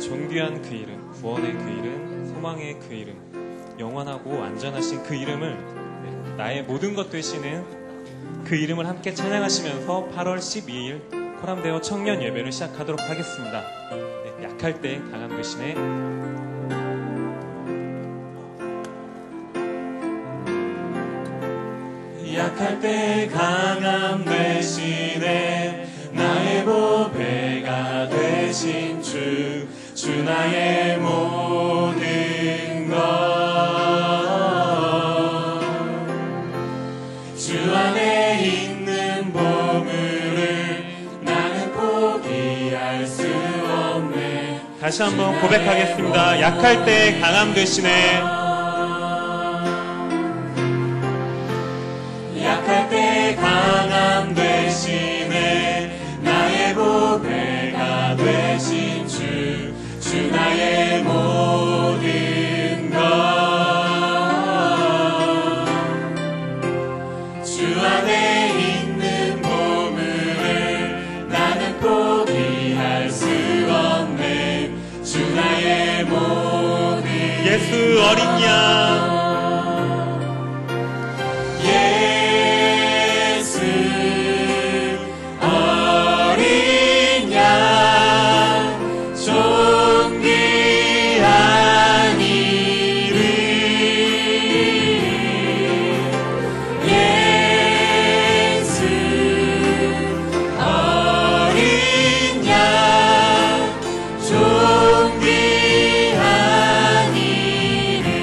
존귀한 그 이름, 구원의 그 이름, 소망의 그 이름, 영원하고 안전하신 그 이름을, 나의 모든 것 되시는 그 이름을 함께 찬양하시면서 8월 12일 코람데오 청년 예배를 시작하도록 하겠습니다. 약할 때 강함 되시네. 약할 때 강함 되시네. 나의 보배가 되신 주 나의 모든 것. 주 안에 있는 보물을 나는 포기할 수 없네. 다시 한번 고백하겠습니다. 약할 때 강함 되시네. 약할 때 강함 되시네. 나의 보배가 되신 주 나의 모든 것. 주 안에 있는 보물을 나는 포기할 수 없네. 주 나의 모든 예수 어린 양,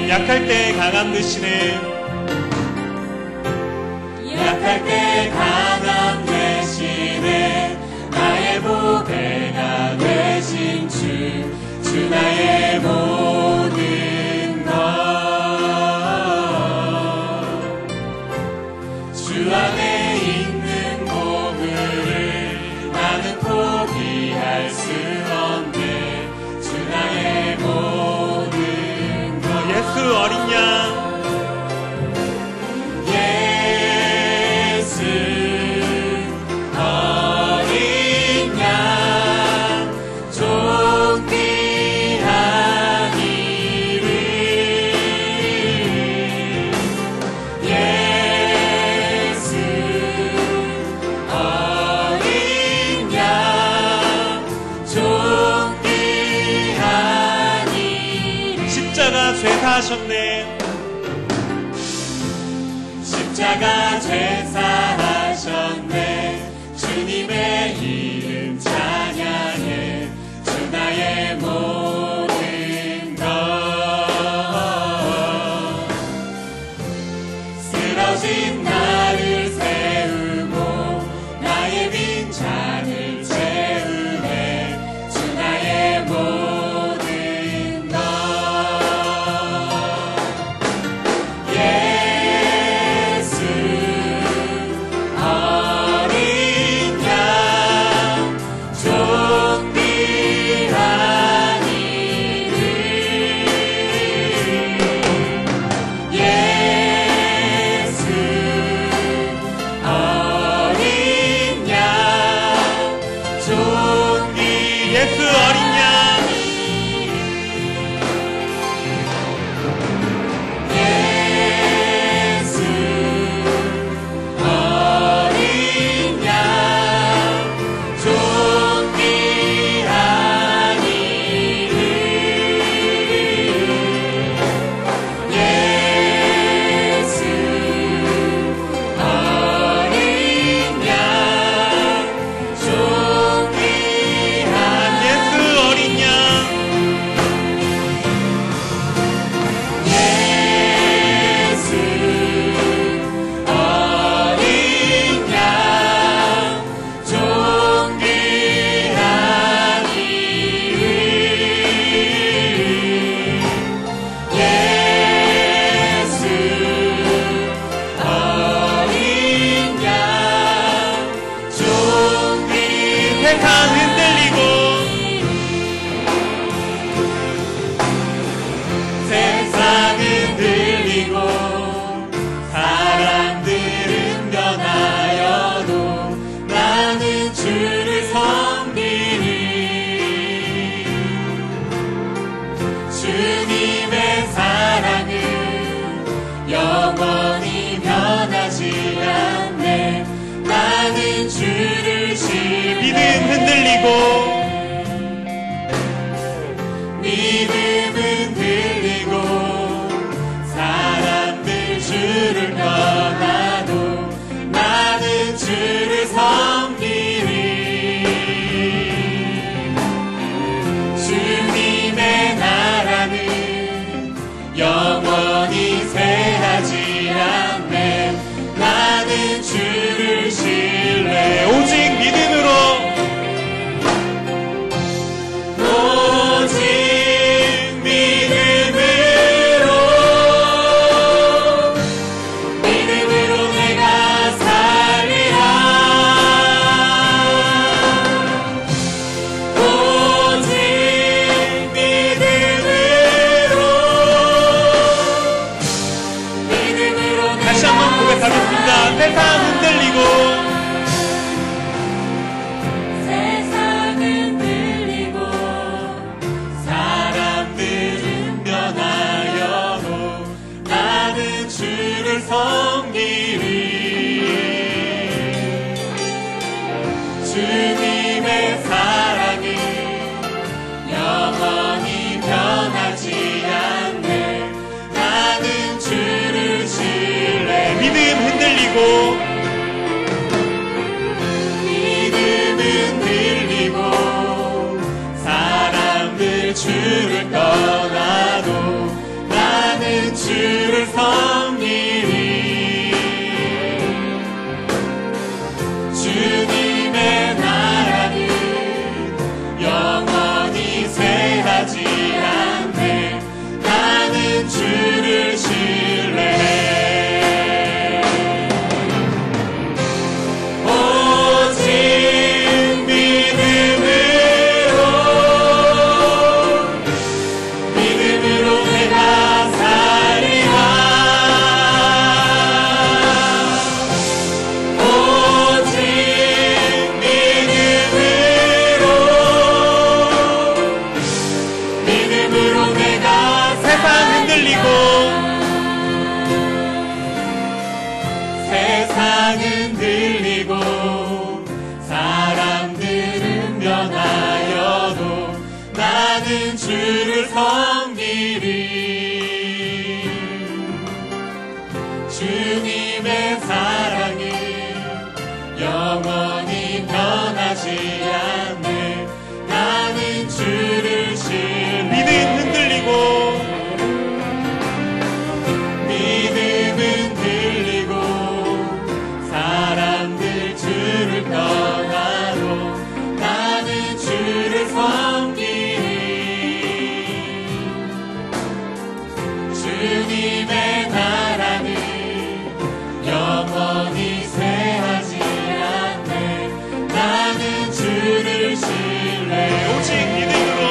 약할 때 강함 되시네. 약할 때 강함 되시네. 나의 보배가 되신 주 나의 모든 것. 주 안에 있는 보물을 나는 포기할 수 없네. 주 나의 모든 것. 예수 어린 양, 예수 어린 양 존귀한 이름. 예수 어린 양 존귀한 이름. 십자가 죄 사하셨네. 십자가 죄 사하셨네. 주님의 이름 찬양해. 주 나의 모든 것. 쓰러진 나를 세우고 나의 빈잔을 채우네. 주 나의 모든 것. 예수 어린 양 주님의 사랑은 영원히 변하지 않네. 나는 주를 신뢰해. 믿음 흔들리고 사람들 주를 떠나도 나는 주를 섬기리. 주님의 나라는 영원히 쇠하지 않네. 나는 주를 신뢰해. 세상은 들리고 사람들은 변하여도 나는 주를 섬기리. 주님의 사랑은 영원히 변하지 않네. 나는 주를 신뢰해. 믿음 흔들리고 사람들 주를 떠나도 나는 주를 섬기리. 주님의 나라는 영원히 쇠하지 않네. 나는 주를 신뢰해. 오직 믿음으로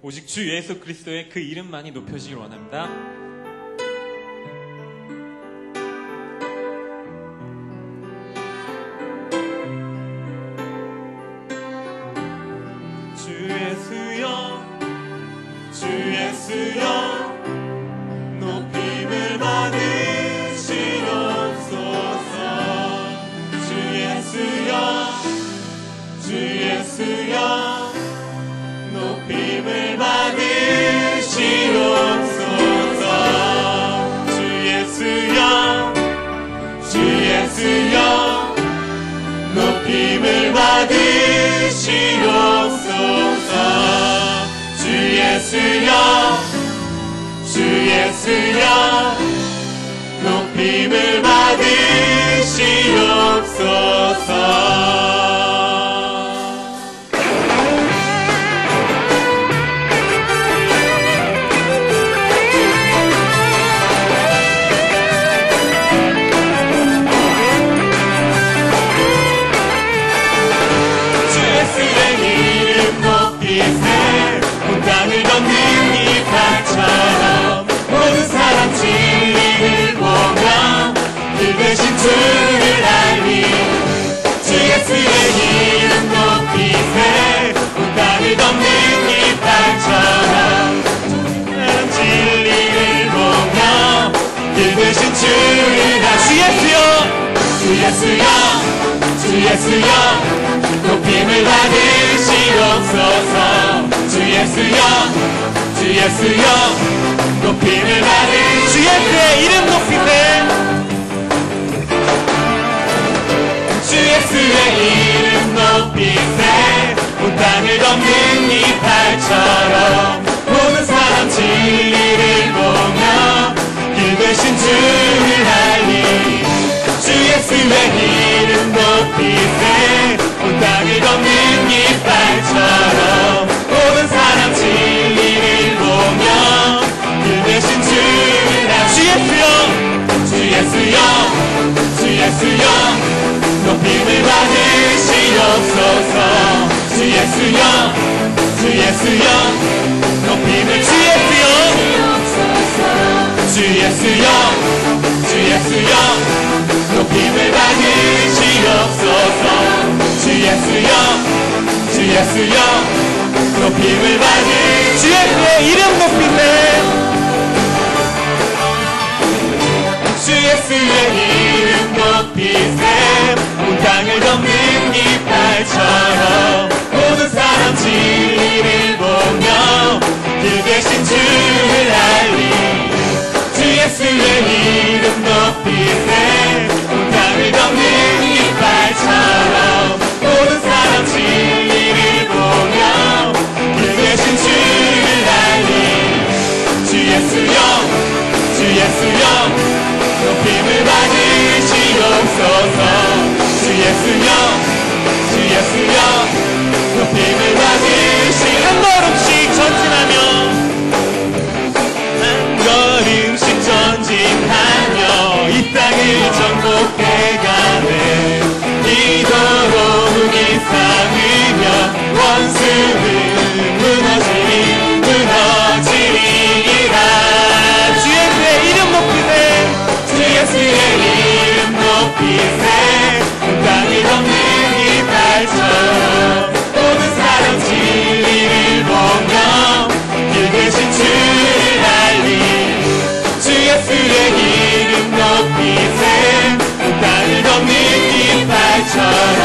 오직 주 예수 그리스도의 그 이름만이 높여지길 원합니다. 주 예수여 주 예수여 높임을 받으시옵소서. 주 예수여 주 예수여 높임을 받으시옵소서. 주 예수여 주 예수여 높임을 받으시옵소서. 주 예수여 주 예수여 높임을 받으시옵소서. 땅을 걷는 이 바처럼 모든 사람 진리를 보며 그 대신 주를 알리. 주 예수의 이름 높이세. 땅을 걷는 이 바처럼 모든 진리를 보며 그 대신 주를 알리. 주 예수여 주 예수여 주 예수여 높임을 받으시옵소서. 주 예수여 주 예수여 높임을 받으시옵소서. 주 예수의 이름 높이세. 예수의 이름 높이세 온 땅을 덮는 이팔처럼 모든 사람 진리를 보며 길 되신 주를 알리 주 예수의 이름 높이세 온 땅을 덮는 이팔처럼 모든 사람 진리를 보며 길 되신 주를 알리 주 예수여 주 예수여 높임을 받으시옵소서 주 예수여 주 예수여 높임을 주 예수여 주 예수여 높임을 받으시옵소서 주 예수여 높임을 받으 주 예수의 이름 높이네 주 예수의 이름 높이세 온 땅을 덮는 이팔처럼 모든 사람 진리를 보며 길 되신 주를 알리 주 예수의 이름 높이세 온 땅을 덮는 이팔처럼 모든 사람 진리를 보며 길 되신 주를 알리 주 예수여 높임을 받으시옵소서 주 예수여 높임을 받으시 한 걸음씩 전진하며 한 걸음씩 전진하며 이 땅을 정복해가네 이도록 흙이 쌓으며 원수는 무너지리라 주 예수의 이름 높이세 주 예수의 이름 높이세 땅을 덮는 이팔처럼 모든 사람 진리를 보며 길 되신 주를 알리 주 예수의 이름 높이세 땅을 덮는 이팔처럼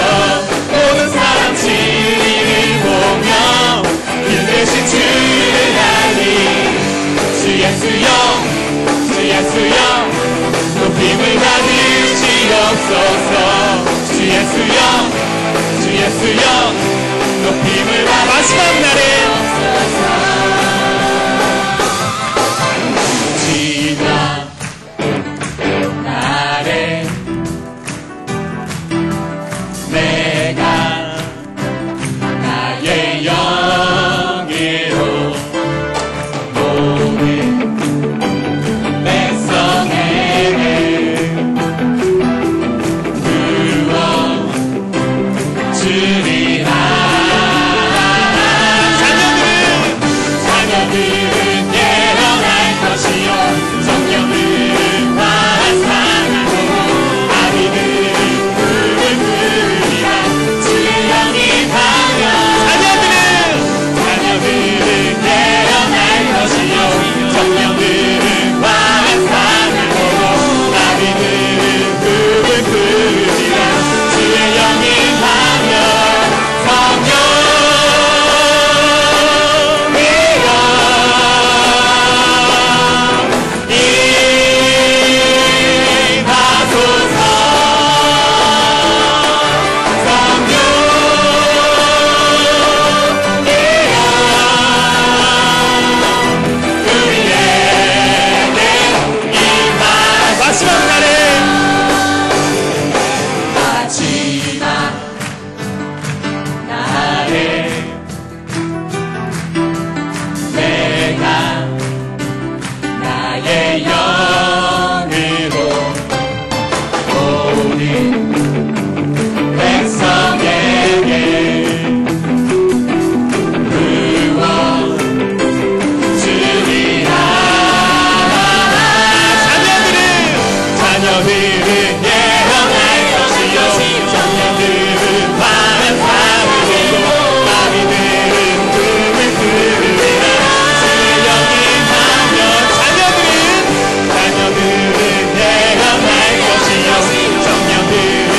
모든 사람 진리를 보며 길 되신 주를 알리 주 예수여 높임을 받으시옵소서 주 예수여 높임을 받으시옵소서 마지막 날에 마지막 날에 내가 나의 영으로 모든 정령들은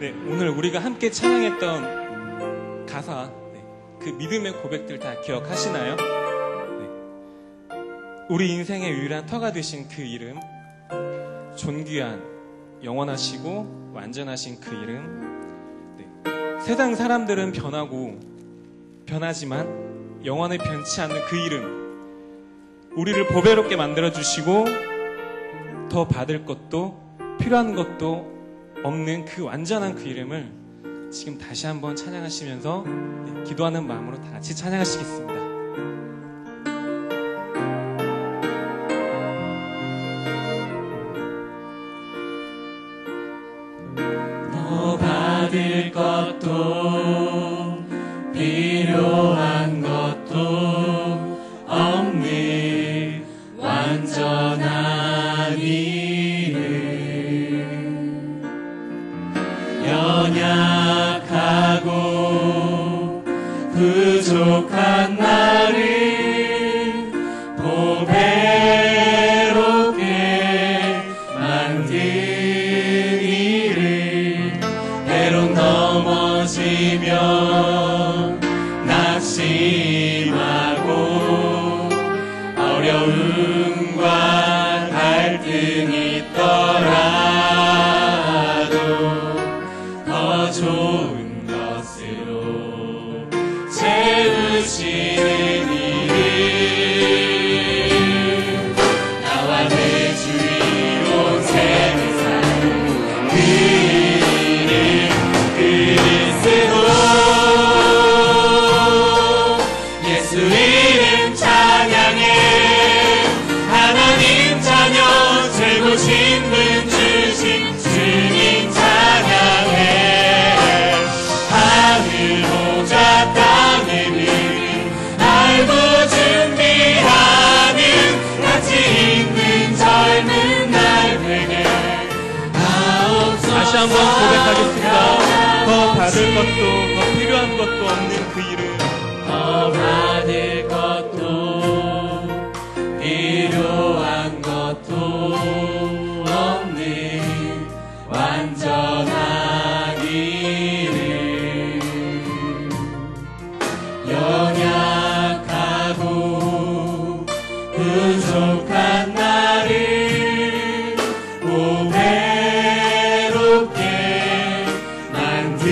네, 오늘 우리가 함께 찬양했던 가사, 그 믿음의 고백들 다 기억하시나요? 네. 우리 인생의 유일한 터가 되신 그 이름, 존귀한, 영원하시고 완전하신 그 이름. 네. 세상 사람들은 변하지만 영원히 변치 않는 그 이름, 우리를 보배롭게 만들어주시고 더 받을 것도 필요한 것도 없는 그 완전한 그 이름을 지금 다시 한번 찬양하시면서 기도하는 마음으로 다 같이 찬양하시겠습니다. 더 받을 것도 필요한 것도 없는 완전한 이름, 연약하고 부족한 나를 보배롭게 만든 이름, 때론 넘어지면 낙심하고 어려움과 갈등이 있더라도 더 좋은 것으로 채우시는 이름, 나와 내 주위로 세상 그 이름 그리스도, 예수 이름 찬양해, 하나님 자녀 죄고 신분 주신 주님 찬양해, 하늘보좌 땅의 이름 알고 준비하는 같이 있는 젊은 날에게 다시 한번 고백하겠습니다. 더 받을 것도 더 필요한 것도 없는 그 이름, 더 받을 것도 필요한 것도 없는 완전한 이름, 연약하고 부족한 나를 보배롭게 만든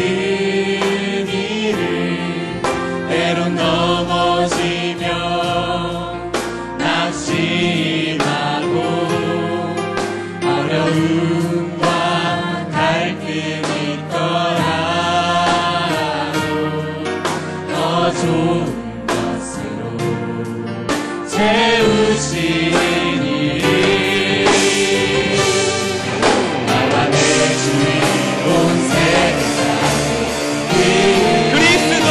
이름, 때론 넘어지면 낙심하고 어려움과 갈등이 있더라도 더 좋은 것으로 채우시는 이름, 나와 내 주위 온 세상에 그리스도,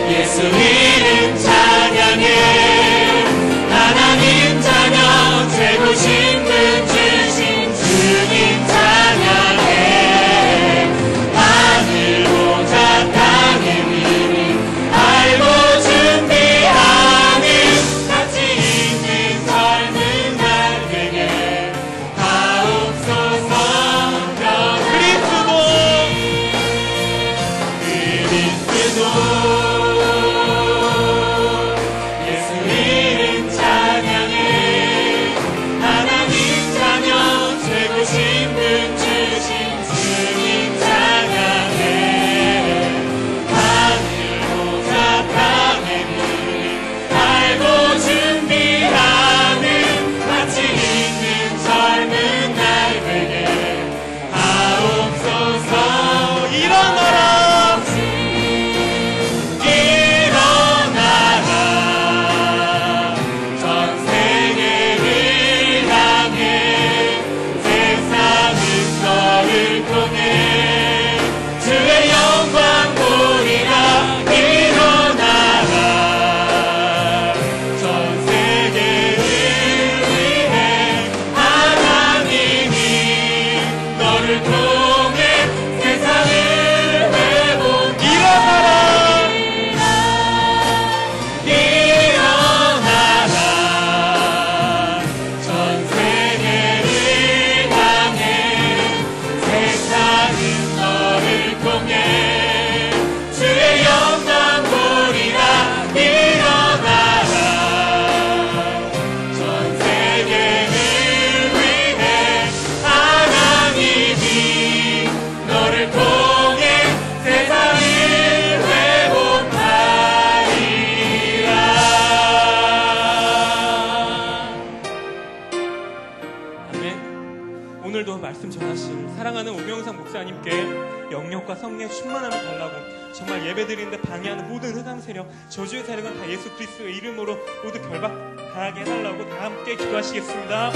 예수 이름 찬양해, 하나님 자녀 죄고 신분 주신 주님 찬양해, 하늘보좌 땅의 이름 알고 오늘도 말씀 전하실 사랑하는 오경상 목사님께 영역과 성령의 충만함을 달라고 정말 예배드리는데 방해하는 모든 흑암 세력, 저주의 세력은 다 예수 그리스도의 이름으로 모두 결박하게 해달라고 다 함께 기도하시겠습니다.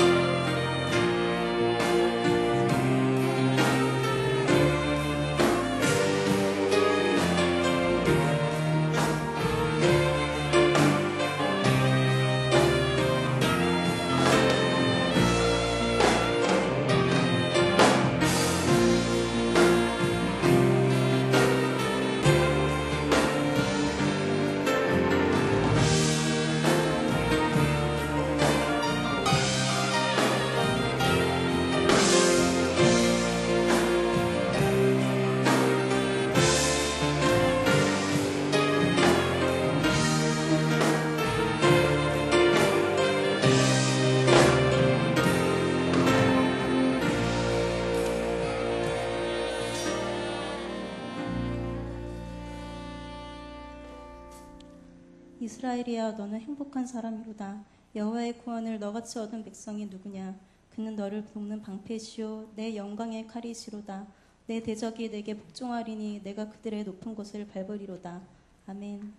이스라엘이여 너는 행복한 사람이로다. 여호와의 구원을 너같이 얻은 백성이 누구냐. 그는 너를 돕는 방패시오 내 영광의 칼이시로다. 내 대적이 내게 복종하리니 내가 그들의 높은 곳을 밟으리로다. 아멘.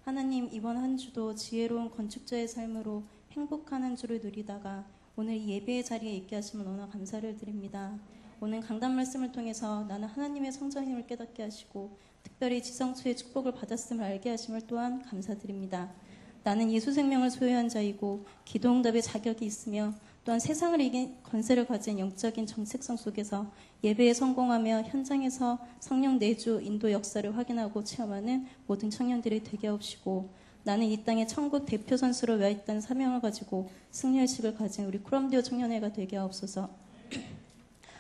하나님, 이번 한 주도 지혜로운 건축자의 삶으로 행복한 한 주를 누리다가 오늘 이 예배의 자리에 있게 하심을 너무나 감사를 드립니다. 오늘 강단 말씀을 통해서 나는 하나님의 성전임을 깨닫게 하시고 특별히 지성소의 축복을 받았음을 알게 하심을 또한 감사드립니다. 나는 예수 생명을 소유한 자이고 기도응답의 자격이 있으며 또한 세상을 이긴 권세를 가진 영적인 정체성 속에서 예배에 성공하며 현장에서 성령 내주 인도 역사를 확인하고 체험하는 모든 청년들이 되게 하옵시고, 나는 이 땅의 천국 대표 선수로 와 있다는 사명을 가지고 승리의식을 가진 우리 코람디오 청년회가 되게 하옵소서.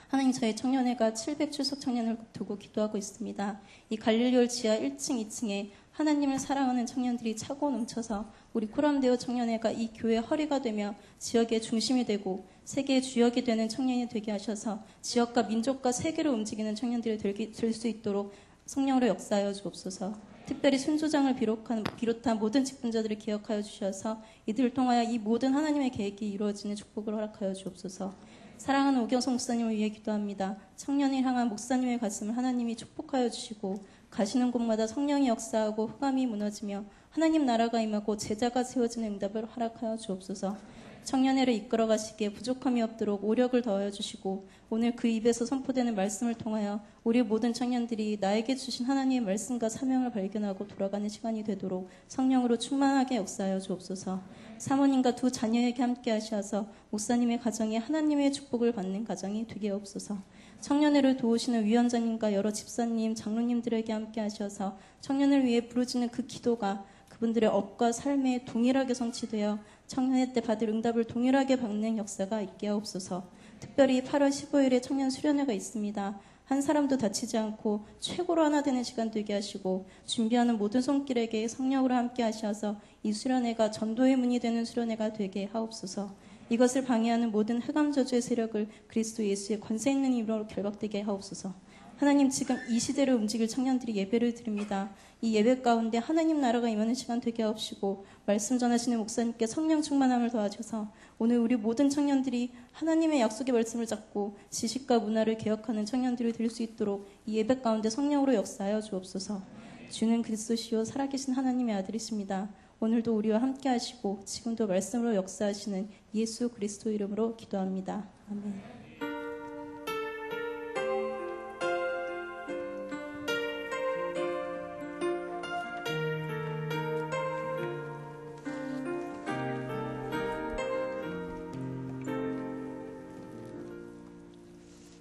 하나님, 저희 청년회가 700 출석 청년을 두고 기도하고 있습니다. 이 갈릴리올 지하 1층, 2층에 하나님을 사랑하는 청년들이 차고 넘쳐서 우리 코람데오 청년회가 이 교회의 허리가 되며 지역의 중심이 되고 세계의 주역이 되는 청년이 되게 하셔서 지역과 민족과 세계를 움직이는 청년들이 될 수 있도록 성령으로 역사하여 주옵소서. 특별히 순조장을 비롯한 모든 직분자들을 기억하여 주셔서 이들을 통하여 이 모든 하나님의 계획이 이루어지는 축복을 허락하여 주옵소서. 사랑하는 오경성 목사님을 위해 기도합니다. 청년을 향한 목사님의 가슴을 하나님이 축복하여 주시고 가시는 곳마다 성령이 역사하고 흑암이 무너지며 하나님 나라가 임하고 제자가 세워지는 응답을 허락하여 주옵소서. 청년회를 이끌어 가시기에 부족함이 없도록 오력을 더하여 주시고 오늘 그 입에서 선포되는 말씀을 통하여 우리 모든 청년들이 나에게 주신 하나님의 말씀과 사명을 발견하고 돌아가는 시간이 되도록 성령으로 충만하게 역사하여 주옵소서. 사모님과 두 자녀에게 함께 하셔서 목사님의 가정이 하나님의 축복을 받는 가정이 되게 하옵소서. 청년회를 도우시는 위원장님과 여러 집사님, 장로님들에게 함께 하셔서 청년을 위해 부르짖는 그 기도가 그분들의 업과 삶에 동일하게 성취되어 청년회 때 받을 응답을 동일하게 받는 역사가 있게 하옵소서. 특별히 8월 15일에 청년 수련회가 있습니다. 한 사람도 다치지 않고 최고로 하나 되는 시간 되게 하시고 준비하는 모든 손길에게 성령으로 함께 하셔서 이 수련회가 전도의 문이 되는 수련회가 되게 하옵소서. 이것을 방해하는 모든 흑암 저주의 세력을 그리스도 예수의 권세 있는 이름으로 결박되게 하옵소서. 하나님, 지금 이 시대를 움직일 청년들이 예배를 드립니다. 이 예배 가운데 하나님 나라가 임하는 시간 되게 하옵시고 말씀 전하시는 목사님께 성령 충만함을 더하셔서 오늘 우리 모든 청년들이 하나님의 약속의 말씀을 잡고 지식과 문화를 개혁하는 청년들이 될 수 있도록 이 예배 가운데 성령으로 역사하여 주옵소서. 주는 그리스도시요 살아계신 하나님의 아들이십니다. 오늘도 우리와 함께 하시고 지금도 말씀으로 역사하시는 예수 그리스도 이름으로 기도합니다. 아멘.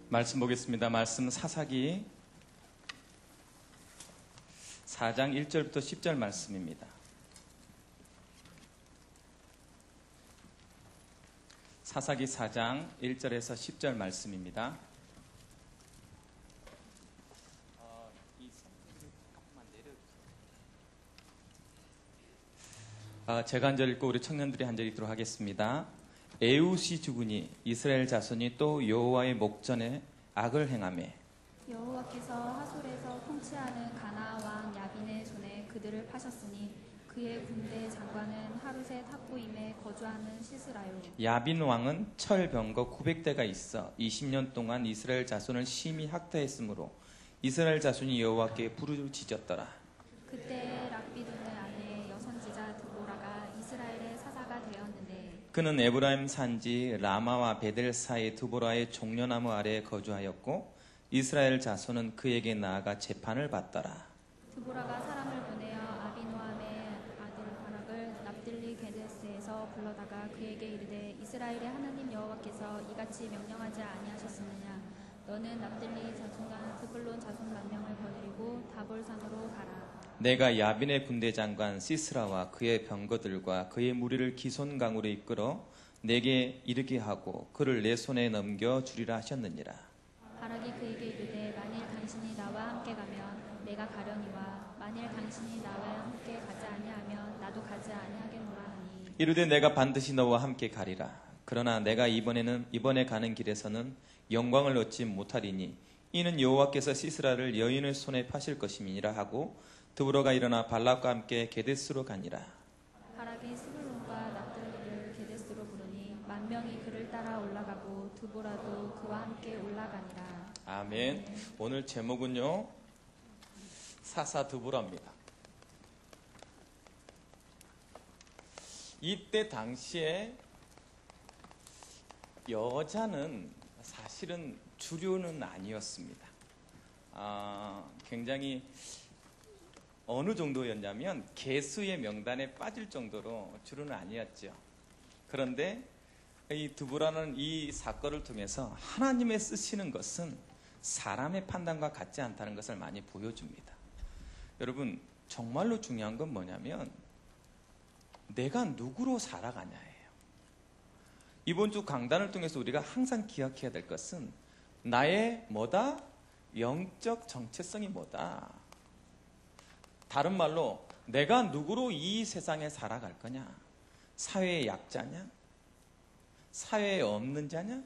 말씀 보겠습니다. 말씀 사사기 4장 1절부터 10절 말씀입니다. 사사기 4장 1절에서 10절 말씀입니다. 제가 한 절 읽고 우리 청년들이 한 절 읽도록 하겠습니다. 에웃이 죽으니 이스라엘 자손이 또 여호와의 목전에 악을 행하매 여호와께서 하솔에서 통치하는 가나안 왕 야빈의 손에 그들을 파셨으니 그 그의 군대 장관은 하루셋 학부임에 거주하는 시스라요. 야빈 왕은 철병거 900대가 있어 20년 동안 이스라엘 자손을 심히 학대했으므로 이스라엘 자손이 여호와께 부르짖었더라. 그때 락비드의 아내 여선지자 드보라가 이스라엘의 사사가 되었는데 그는 에브라임 산지 라마와 베델 사이 드보라의 종려나무 아래에 거주하였고 이스라엘 자손은 그에게 나아가 재판을 받더라. 드보라가 사람을 보내어 아비노함의 아들 바락을 납들리 게데스에서 불러다가 그에게 이르되 이스라엘의 하나님 여호와께서 이같이 명령하지 아니하셨느냐. 너는 납들리 자손과 드불론 자손 만명을 거느리고 다볼산으로 가라. 내가 야빈의 군대 장관 시스라와 그의 병거들과 그의 무리를 기손강으로 이끌어 내게 이르게 하고 그를 내 손에 넘겨 주리라 하셨느니라. 바락이 그에게 이르되 만일 당신이 나와 함께 가면 내가 가려니와 만일 당신이 나와 함께 가지 아니하면 나도 가지 아니하겠노라 하니 이르되 내가 반드시 너와 함께 가리라. 그러나 내가 이번에 가는 길에서는 영광을 얻지 못하리니 이는 여호와께서 시스라를 여인의 손에 파실 것임이니라 하고 드보라가 일어나 발락과 함께 게데스로 가니라. 바락이 스불론과 납들리를 게데스로 부르니 만 명이 그를 따라 올라가고 드보라도 그와 함께 올라가니라. 아멘. 오늘 제목은요 사사 드보라입니다. 이때 당시에 여자는 사실은 주류는 아니었습니다. 굉장히 어느 정도였냐면 개수의 명단에 빠질 정도로 주류는 아니었죠. 그런데 이 드보라는 이 사건을 통해서 하나님의 쓰시는 것은 사람의 판단과 같지 않다는 것을 많이 보여줍니다. 여러분 정말로 중요한 건 뭐냐면 내가 누구로 살아가냐예요. 이번 주 강단을 통해서 우리가 항상 기억해야 될 것은 나의 뭐다? 영적 정체성이 뭐다? 다른 말로 내가 누구로 이 세상에 살아갈 거냐? 사회의 약자냐? 사회에 없는 자냐?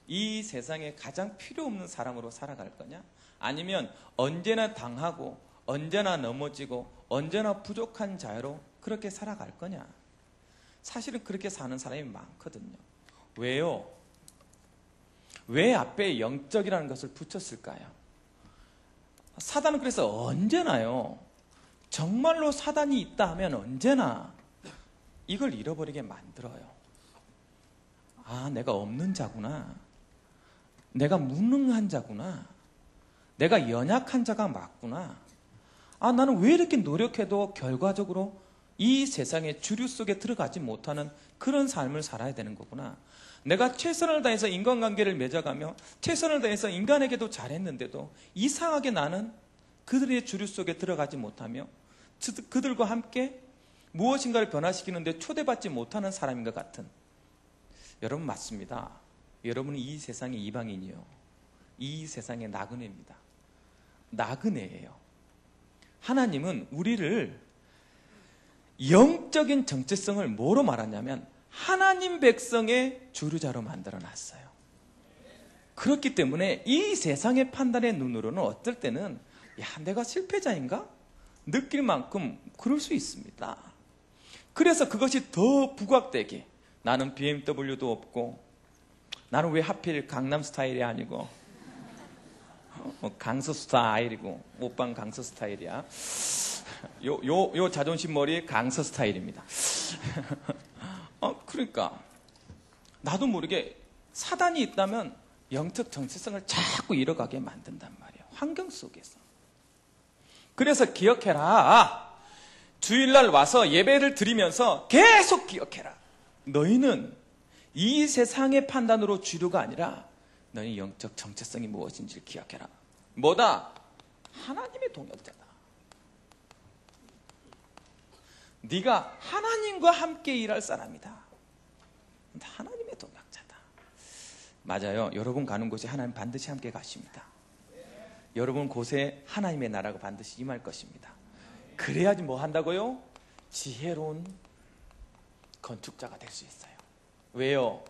이 세상에 가장 필요 없는 사람으로 살아갈 거냐? 아니면 언제나 당하고 언제나 넘어지고 언제나 부족한 자로 그렇게 살아갈 거냐? 사실은 그렇게 사는 사람이 많거든요. 왜요? 왜 앞에 영적이라는 것을 붙였을까요? 사단은 그래서 언제나요, 정말로 사단이 있다 하면 언제나 이걸 잃어버리게 만들어요. 아, 내가 없는 자구나. 내가 무능한 자구나. 내가 연약한 자가 맞구나. 아, 나는 왜 이렇게 노력해도 결과적으로 이 세상의 주류 속에 들어가지 못하는 그런 삶을 살아야 되는 거구나. 내가 최선을 다해서 인간관계를 맺어가며 최선을 다해서 인간에게도 잘했는데도 이상하게 나는 그들의 주류 속에 들어가지 못하며 그들과 함께 무엇인가를 변화시키는데 초대받지 못하는 사람인 것 같은. 여러분 맞습니다. 여러분은 이 세상의 이방인이요, 이 세상의 나그네입니다. 나그네예요. 하나님은 우리를 영적인 정체성을 뭐로 말하냐면 하나님 백성의 주류자로 만들어놨어요. 그렇기 때문에 이 세상의 판단의 눈으로는 어떨 때는 야, 내가 실패자인가? 느낄 만큼 그럴 수 있습니다. 그래서 그것이 더 부각되게, 나는 BMW도 없고 나는 왜 하필 강남 스타일이 아니고 강서 스타일이고, 오빠는 강서 스타일이야. 요 자존심 머리에 강서 스타일입니다. 그러니까 나도 모르게 사단이 있다면 영적 정체성을 자꾸 잃어가게 만든단 말이에요. 환경 속에서. 그래서 기억해라. 주일날 와서 예배를 드리면서 계속 기억해라. 너희는 이 세상의 판단으로 주류가 아니라 너희 영적 정체성이 무엇인지를 기억해라. 뭐다? 하나님의 동역자다. 네가 하나님과 함께 일할 사람이다. 하나님의 동역자다. 맞아요. 여러분 가는 곳에 하나님 반드시 함께 가십니다. 여러분 곳에 하나님의 나라가 반드시 임할 것입니다. 그래야지 뭐 한다고요? 지혜로운 건축자가 될 수 있어요. 왜요?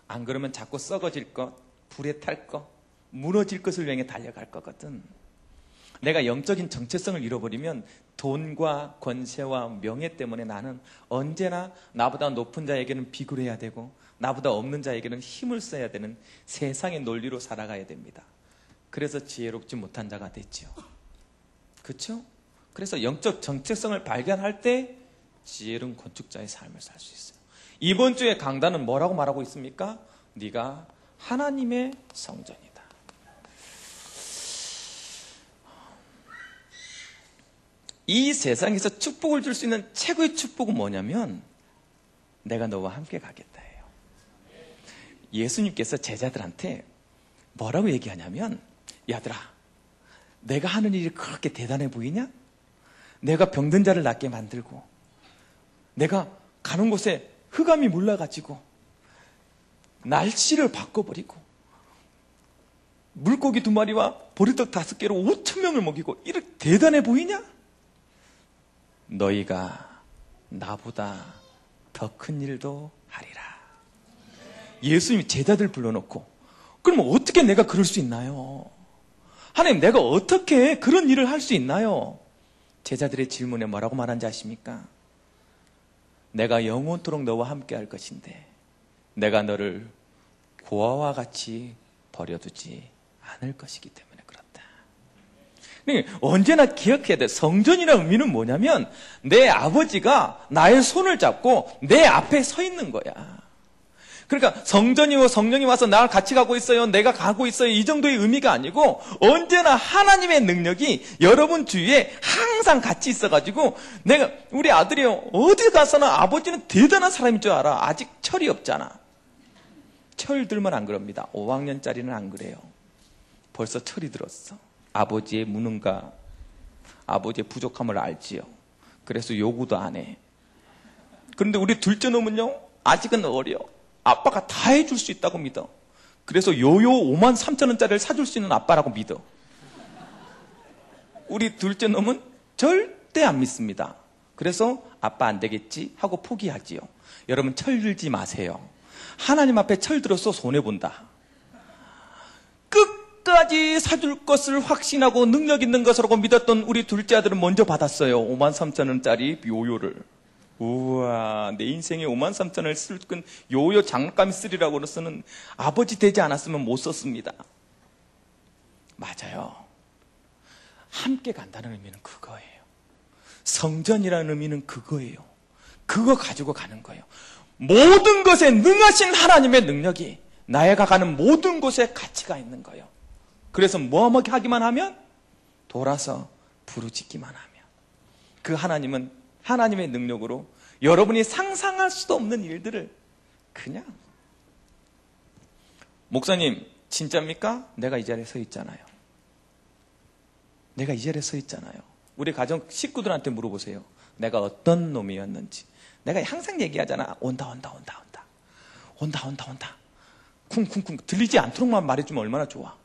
안 그러면 자꾸 썩어질 것, 불에 탈 것, 무너질 것을 향해 달려갈 거거든. 내가 영적인 정체성을 잃어버리면 돈과 권세와 명예 때문에 나는 언제나 나보다 높은 자에게는 비굴 해야 되고 나보다 없는 자에게는 힘을 써야 되는 세상의 논리로 살아가야 됩니다. 그래서 지혜롭지 못한 자가 됐지요. 그렇죠? 그래서 영적 정체성을 발견할 때 지혜로운 건축자의 삶을 살 수 있어요. 이번 주에 강단은 뭐라고 말하고 있습니까? 네가 하나님의 성전이다. 이 세상에서 축복을 줄 수 있는 최고의 축복은 뭐냐면 내가 너와 함께 가겠다 해요. 예수님께서 제자들한테 뭐라고 얘기하냐면 야들아, 내가 하는 일이 그렇게 대단해 보이냐? 내가 병든 자를 낫게 만들고 내가 가는 곳에 흑암이 몰라가지고 날씨를 바꿔버리고 물고기 2마리와 보리떡 5개로 5,000명을 먹이고 이렇게 대단해 보이냐? 너희가 나보다 더 큰 일도 하리라. 예수님이 제자들 불러놓고 그럼 어떻게 내가 그럴 수 있나요? 하나님, 내가 어떻게 그런 일을 할 수 있나요? 제자들의 질문에 뭐라고 말한지 아십니까? 내가 영원토록 너와 함께 할 것인데 내가 너를 고아와 같이 버려두지 않을 것이기 때문에 그렇다. 언제나 기억해야 돼. 성전이라는 의미는 뭐냐면 내 아버지가 나의 손을 잡고 내 앞에 서 있는 거야. 그러니까 성전이고 성령이 와서 나를 같이 가고 있어요, 내가 가고 있어요, 이 정도의 의미가 아니고 언제나 하나님의 능력이 여러분 주위에 항상 같이 있어가지고 내가 우리 아들이요, 어디 가서나 아버지는 대단한 사람인 줄 알아. 아직 철이 없잖아. 철들만 안 그럽니다. 5학년짜리는 안 그래요. 벌써 철이 들었어. 아버지의 무능과 아버지의 부족함을 알지요. 그래서 요구도 안 해. 그런데 우리 둘째 놈은요, 아직은 어려. 아빠가 다 해줄 수 있다고 믿어. 그래서 요요 53,000원짜리를 사줄 수 있는 아빠라고 믿어. 우리 둘째 놈은 절대 안 믿습니다. 그래서 아빠 안 되겠지 하고 포기하지요. 여러분, 철 들지 마세요. 하나님 앞에 철 들어서 손해본다. 끝까지 사줄 것을 확신하고 능력 있는 것으로 믿었던 우리 둘째 아들은 먼저 받았어요. 53,000원짜리 요요를. 우와, 내 인생에 53,000원을 쓸 건 요요 장난감 쓰리라고로서는 아버지 되지 않았으면 못 썼습니다. 맞아요. 함께 간다는 의미는 그거예요. 성전이라는 의미는 그거예요. 그거 가지고 가는 거예요. 모든 것에 능하신 하나님의 능력이 나에가 가는 모든 곳에 가치가 있는 거예요. 그래서 뭐 하기만 하면 돌아서 부르짖기만 하면 그 하나님은 하나님의 능력으로 여러분이 상상할 수도 없는 일들을 그냥. 목사님, 진짜입니까? 내가 이 자리에 서 있잖아요. 내가 이 자리에 서 있잖아요. 우리 가정 식구들한테 물어보세요. 내가 어떤 놈이었는지. 내가 항상 얘기하잖아. 온다. 쿵쿵쿵. 들리지 않도록만 말해주면 얼마나 좋아.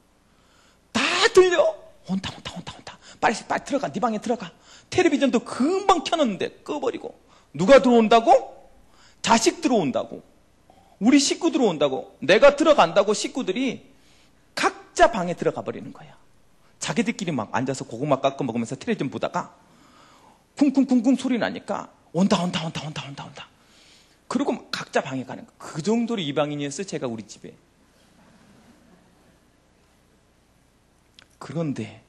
다 들려. 온다. 빨리 들어가. 네 방에 들어가. 텔레비전도 금방 켜놨는데 꺼버리고. 누가 들어온다고? 자식 들어온다고. 우리 식구 들어온다고. 내가 들어간다고 식구들이 각자 방에 들어가 버리는 거야. 자기들끼리 막 앉아서 고구마 깎아 먹으면서 텔레비전 보다가 쿵쿵쿵쿵 소리 나니까 온다. 그리고 각자 방에 가는 거야. 그 정도로 이방인이었어요, 제가 우리 집에. 그런데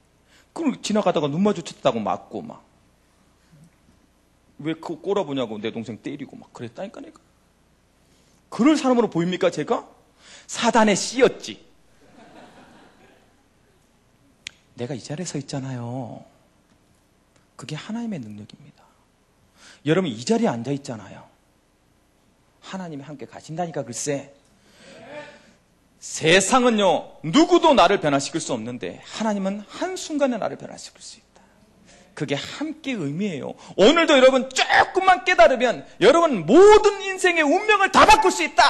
그걸 지나가다가 눈 마주쳤다고 맞고 막. 왜 그거 꼬라보냐고 내 동생 때리고 막 그랬다니까 내가. 그럴 사람으로 보입니까 제가? 사단의 씨였지. 내가 이 자리에 서 있잖아요. 그게 하나님의 능력입니다. 여러분 이 자리에 앉아 있잖아요. 하나님이 함께 가신다니까 글쎄. 세상은요 누구도 나를 변화시킬 수 없는데 하나님은 한순간에 나를 변화시킬 수 있다. 그게 함께 의미해요. 오늘도 여러분 조금만 깨달으면 여러분 모든 인생의 운명을 다 바꿀 수 있다.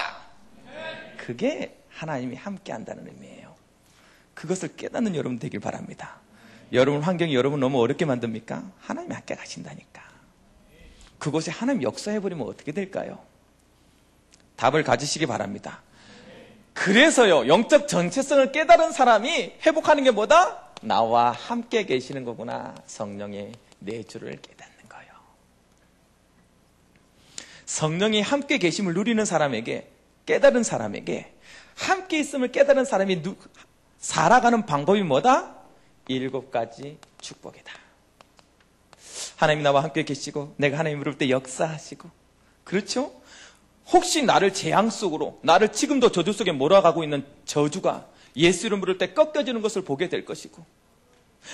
그게 하나님이 함께 한다는 의미예요. 그것을 깨닫는 여러분 되길 바랍니다. 여러분 환경이 여러분 너무 어렵게 만듭니까? 하나님이 함께 가신다니까. 그곳에 하나님 역사해버리면 어떻게 될까요? 답을 가지시기 바랍니다. 그래서요 영적 정체성을 깨달은 사람이 회복하는 게 뭐다? 나와 함께 계시는 거구나. 성령의 내주를 깨닫는 거예요. 성령이 함께 계심을 누리는 사람에게, 깨달은 사람에게, 함께 있음을 깨달은 사람이 살아가는 방법이 뭐다? 7가지 축복이다. 하나님이 나와 함께 계시고 내가 하나님 부를 때 역사하시고, 그렇죠? 혹시 나를 재앙 속으로, 나를 지금도 저주 속에 몰아가고 있는 저주가 예수 이름 부를 때 꺾여지는 것을 보게 될 것이고,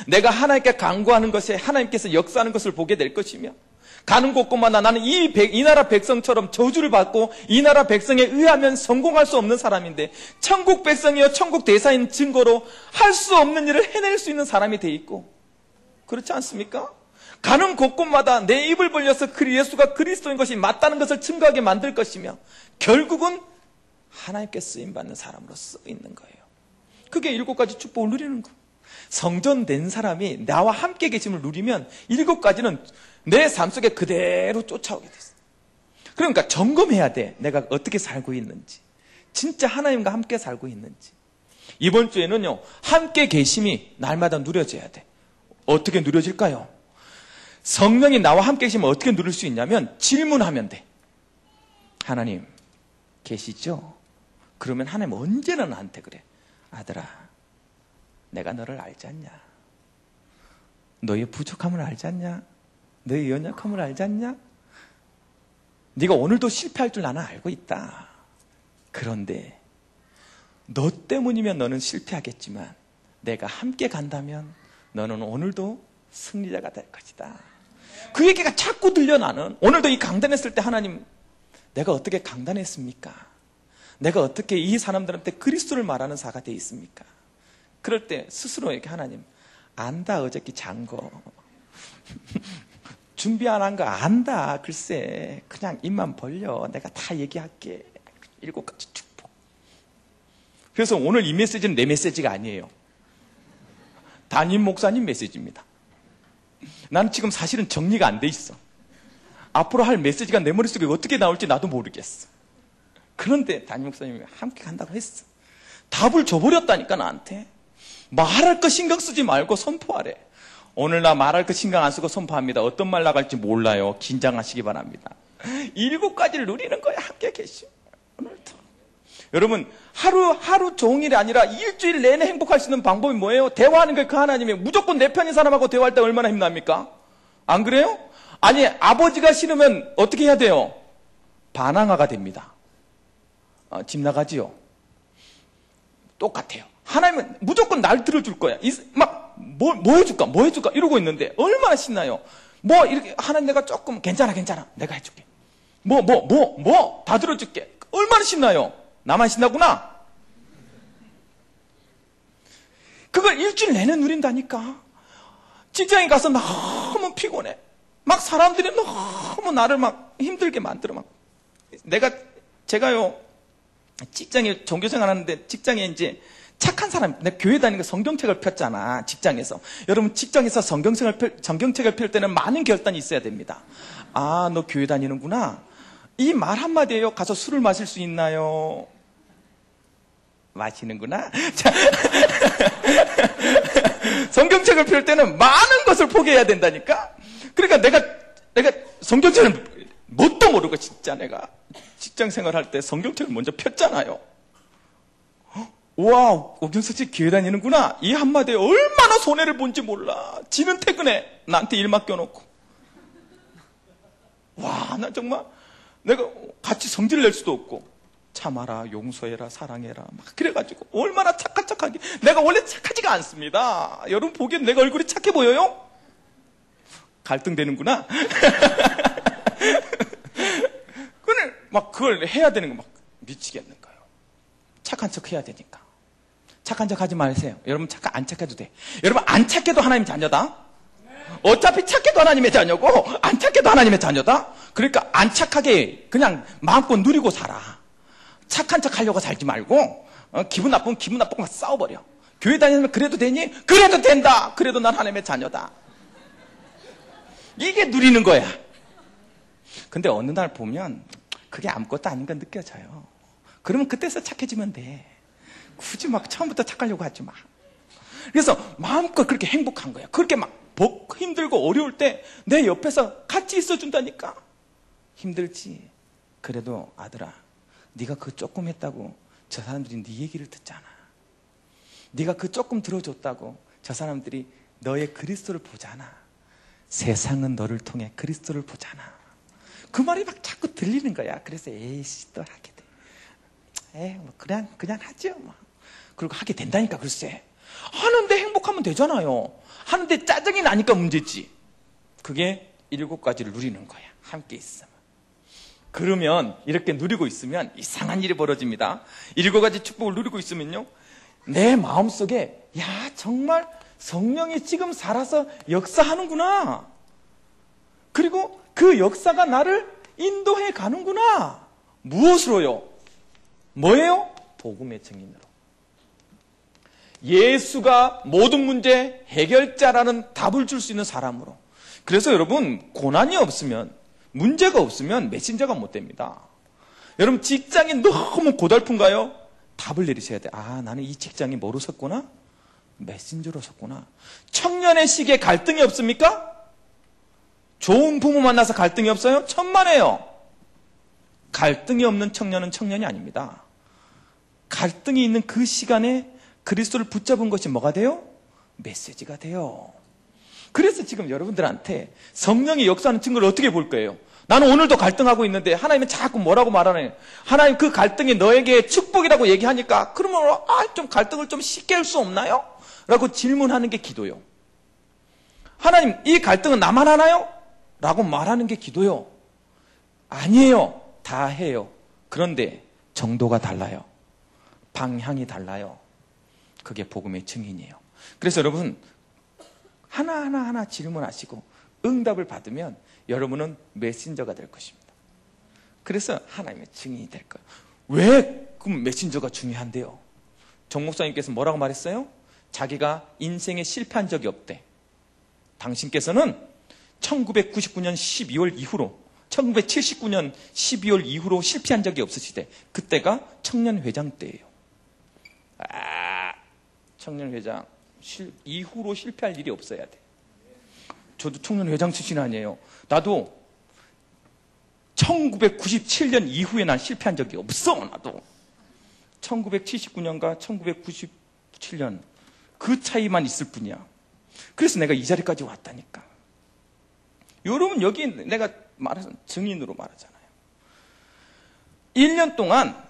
내가 하나님께 간구하는 것에 하나님께서 역사하는 것을 보게 될 것이며, 가는 곳곳마다 나는 이 나라 백성처럼 저주를 받고 이 나라 백성에 의하면 성공할 수 없는 사람인데 천국 백성이여 천국 대사인 증거로 할 수 없는 일을 해낼 수 있는 사람이 돼 있고, 그렇지 않습니까? 가는 곳곳마다 내 입을 벌려서 예수가 그리스도인 것이 맞다는 것을 증거하게 만들 것이며, 결국은 하나님께 쓰임받는 사람으로 쓰이는 거예요. 그게 7가지 축복을 누리는 거. 성전된 사람이 나와 함께 계심을 누리면 7가지는 내 삶 속에 그대로 쫓아오게 됐어요. 그러니까 점검해야 돼. 내가 어떻게 살고 있는지, 진짜 하나님과 함께 살고 있는지. 이번 주에는요, 함께 계심이 날마다 누려져야 돼. 어떻게 누려질까요? 성령이 나와 함께 계시면 어떻게 누릴 수 있냐면 질문하면 돼. 하나님 계시죠? 그러면 하나님 언제나 나한테 그래. 아들아, 내가 너를 알지 않냐? 너의 부족함을 알지 않냐? 너의 연약함을 알지 않냐? 네가 오늘도 실패할 줄 나는 알고 있다. 그런데 너 때문이면 너는 실패하겠지만 내가 함께 간다면 너는 오늘도 승리자가 될 것이다. 그 얘기가 자꾸 들려. 나는 오늘도 이 강단했을 때 하나님, 내가 어떻게 강단했습니까? 내가 어떻게 이 사람들한테 그리스도를 말하는 사가 돼 있습니까? 그럴 때 스스로에게 하나님, 안다 어저께 잔 거 준비 안 한 거 안다. 글쎄 그냥 입만 벌려. 내가 다 얘기할게. 7가지 축복. 그래서 오늘 이 메시지는 내 메시지가 아니에요. 담임 목사님 메시지입니다. 나는 지금 사실은 정리가 안 돼 있어. 앞으로 할 메시지가 내 머릿속에 어떻게 나올지 나도 모르겠어. 그런데 담임 목사님이 함께 간다고 했어. 답을 줘버렸다니까 나한테. 말할 거 신경 쓰지 말고 선포하래. 오늘 나 말할 거 신경 안 쓰고 선포합니다. 어떤 말 나갈지 몰라요. 긴장하시기 바랍니다. 7가지를 누리는 거야. 함께 계시면. 오늘도 여러분, 하루 종일이 아니라 일주일 내내 행복할 수 있는 방법이 뭐예요? 대화하는 게 그 하나님이. 무조건 내 편인 사람하고 대화할 때 얼마나 힘납니까? 안 그래요? 아니, 아버지가 싫으면 어떻게 해야 돼요? 반항아가 됩니다. 집 나가지요. 똑같아요. 하나님은 무조건 날 들어줄 거야. 뭐 해줄까 이러고 있는데 얼마나 신나요? 이렇게 하나님, 내가 조금 괜찮아 내가 해줄게. 다 들어줄게. 얼마나 신나요? 나만 신나구나. 그걸 일주일 내내 누린다니까. 직장에 가서 너무 피곤해. 막 사람들이 너무 나를 막 힘들게 만들어. 제가요, 직장에 종교생활 하는데 직장에 이제 착한 사람, 내가 교회 다니니까 성경책을 폈잖아, 직장에서. 여러분, 직장에서 성경책을 펼 때는 많은 결단이 있어야 됩니다. 아, 너 교회 다니는구나. 이 말 한마디에요. 가서 술을 마실 수 있나요? 마시는구나. 자, 성경책을 펼 때는 많은 것을 포기해야 된다니까? 그러니까 내가 성경책을 뭣도 모르고 진짜 내가 직장 생활할 때 성경책을 먼저 폈잖아요. 와, 오경석 씨 교회 다니는구나. 이 한마디에 얼마나 손해를 본지 몰라. 지는 퇴근해. 나한테 일 맡겨놓고. 와, 나 정말 내가 같이 성질 낼 수도 없고. 참아라, 용서해라, 사랑해라. 막 그래가지고 얼마나 착하게. 내가 원래 착하지가 않습니다. 여러분 보기엔 내가 얼굴이 착해 보여요? 갈등되는구나. 그걸 해야 되는 거 막 미치겠는 거예요. 착한 척 해야 되니까. 착한 척 하지 마세요. 여러분 안 착해도 돼. 여러분 안 착해도 하나님 자녀다. 어차피 착해도 하나님의 자녀고 안 착해도 하나님의 자녀다. 그러니까 안 착하게 그냥 마음껏 누리고 살아. 착한 척 하려고 살지 말고 기분 나쁘면 싸워버려. 교회 다니면 그래도 되니? 그래도 된다. 그래도 난 하나님의 자녀다. 이게 누리는 거야. 근데 어느 날 보면 그게 아무것도 아닌 건 느껴져요. 그러면 그때서 착해지면 돼. 굳이 막 처음부터 착하려고 하지 마. 그래서 마음껏 그렇게 행복한 거야. 그렇게 막 힘들고 어려울 때 내 옆에서 같이 있어준다니까. 힘들지. 그래도 아들아, 네가 그 조금 했다고 저 사람들이 네 얘기를 듣잖아. 네가 그 조금 들어줬다고 저 사람들이 너의 그리스도를 보잖아. 세상은 너를 통해 그리스도를 보잖아. 그 말이 막 자꾸 들리는 거야. 그래서 에이씨 또 하게 돼. 뭐 그냥 하죠. 뭐. 그리고 하게 된다니까. 글쎄 하는데 행복하면 되잖아요. 하는데 짜증이 나니까 문제지. 그게 7가지를 누리는 거야. 함께 있으면. 그러면 이렇게 누리고 있으면 이상한 일이 벌어집니다. 7가지 축복을 누리고 있으면요, 내 마음속에 야 정말 성령이 지금 살아서 역사하는구나. 그리고 그 역사가 나를 인도해 가는구나. 무엇으로요? 뭐예요? 복음의 증인으로. 예수가 모든 문제 해결자라는 답을 줄 수 있는 사람으로. 그래서 여러분, 고난이 없으면, 문제가 없으면 메신저가 못 됩니다. 여러분, 직장이 너무 고달픈가요? 답을 내리셔야 돼. 아, 나는 이 직장이 뭐로 섰구나? 메신저로 섰구나. 청년의 시기에 갈등이 없습니까? 좋은 부모 만나서 갈등이 없어요? 천만에요. 갈등이 없는 청년은 청년이 아닙니다. 갈등이 있는 그 시간에 그리스도를 붙잡은 것이 뭐가 돼요? 메시지가 돼요. 그래서 지금 여러분들한테 성령이 역사하는 증거를 어떻게 볼 거예요? 나는 오늘도 갈등하고 있는데 하나님은 자꾸 뭐라고 말하네. 하나님 그 갈등이 너에게 축복이라고 얘기하니까 그러면 좀 갈등을 좀 쉽게 할 수 없나요? 라고 질문하는 게 기도요. 하나님 이 갈등은 나만 하나요? 라고 말하는 게 기도요. 아니에요. 다 해요. 그런데 정도가 달라요. 방향이 달라요. 그게 복음의 증인이에요. 그래서 여러분 하나하나 질문하시고 응답을 받으면 여러분은 메신저가 될 것입니다. 그래서 하나님의 증인이 될 거예요. 왜 그럼 메신저가 중요한데요? 정 목사님께서 뭐라고 말했어요? 자기가 인생에 실패한 적이 없대. 당신께서는 1999년 12월 이후로 1979년 12월 이후로 실패한 적이 없으시대. 그때가 청년회장 때예요. 청년회장 이후로 실패할 일이 없어야 돼. 저도 청년회장 출신 아니에요. 나도 1997년 이후에 난 실패한 적이 없어. 나도 1979년과 1997년 그 차이만 있을 뿐이야. 그래서 내가 이 자리까지 왔다니까. 여러분 여기 내가 말해서 증인으로 말하잖아요. 1년 동안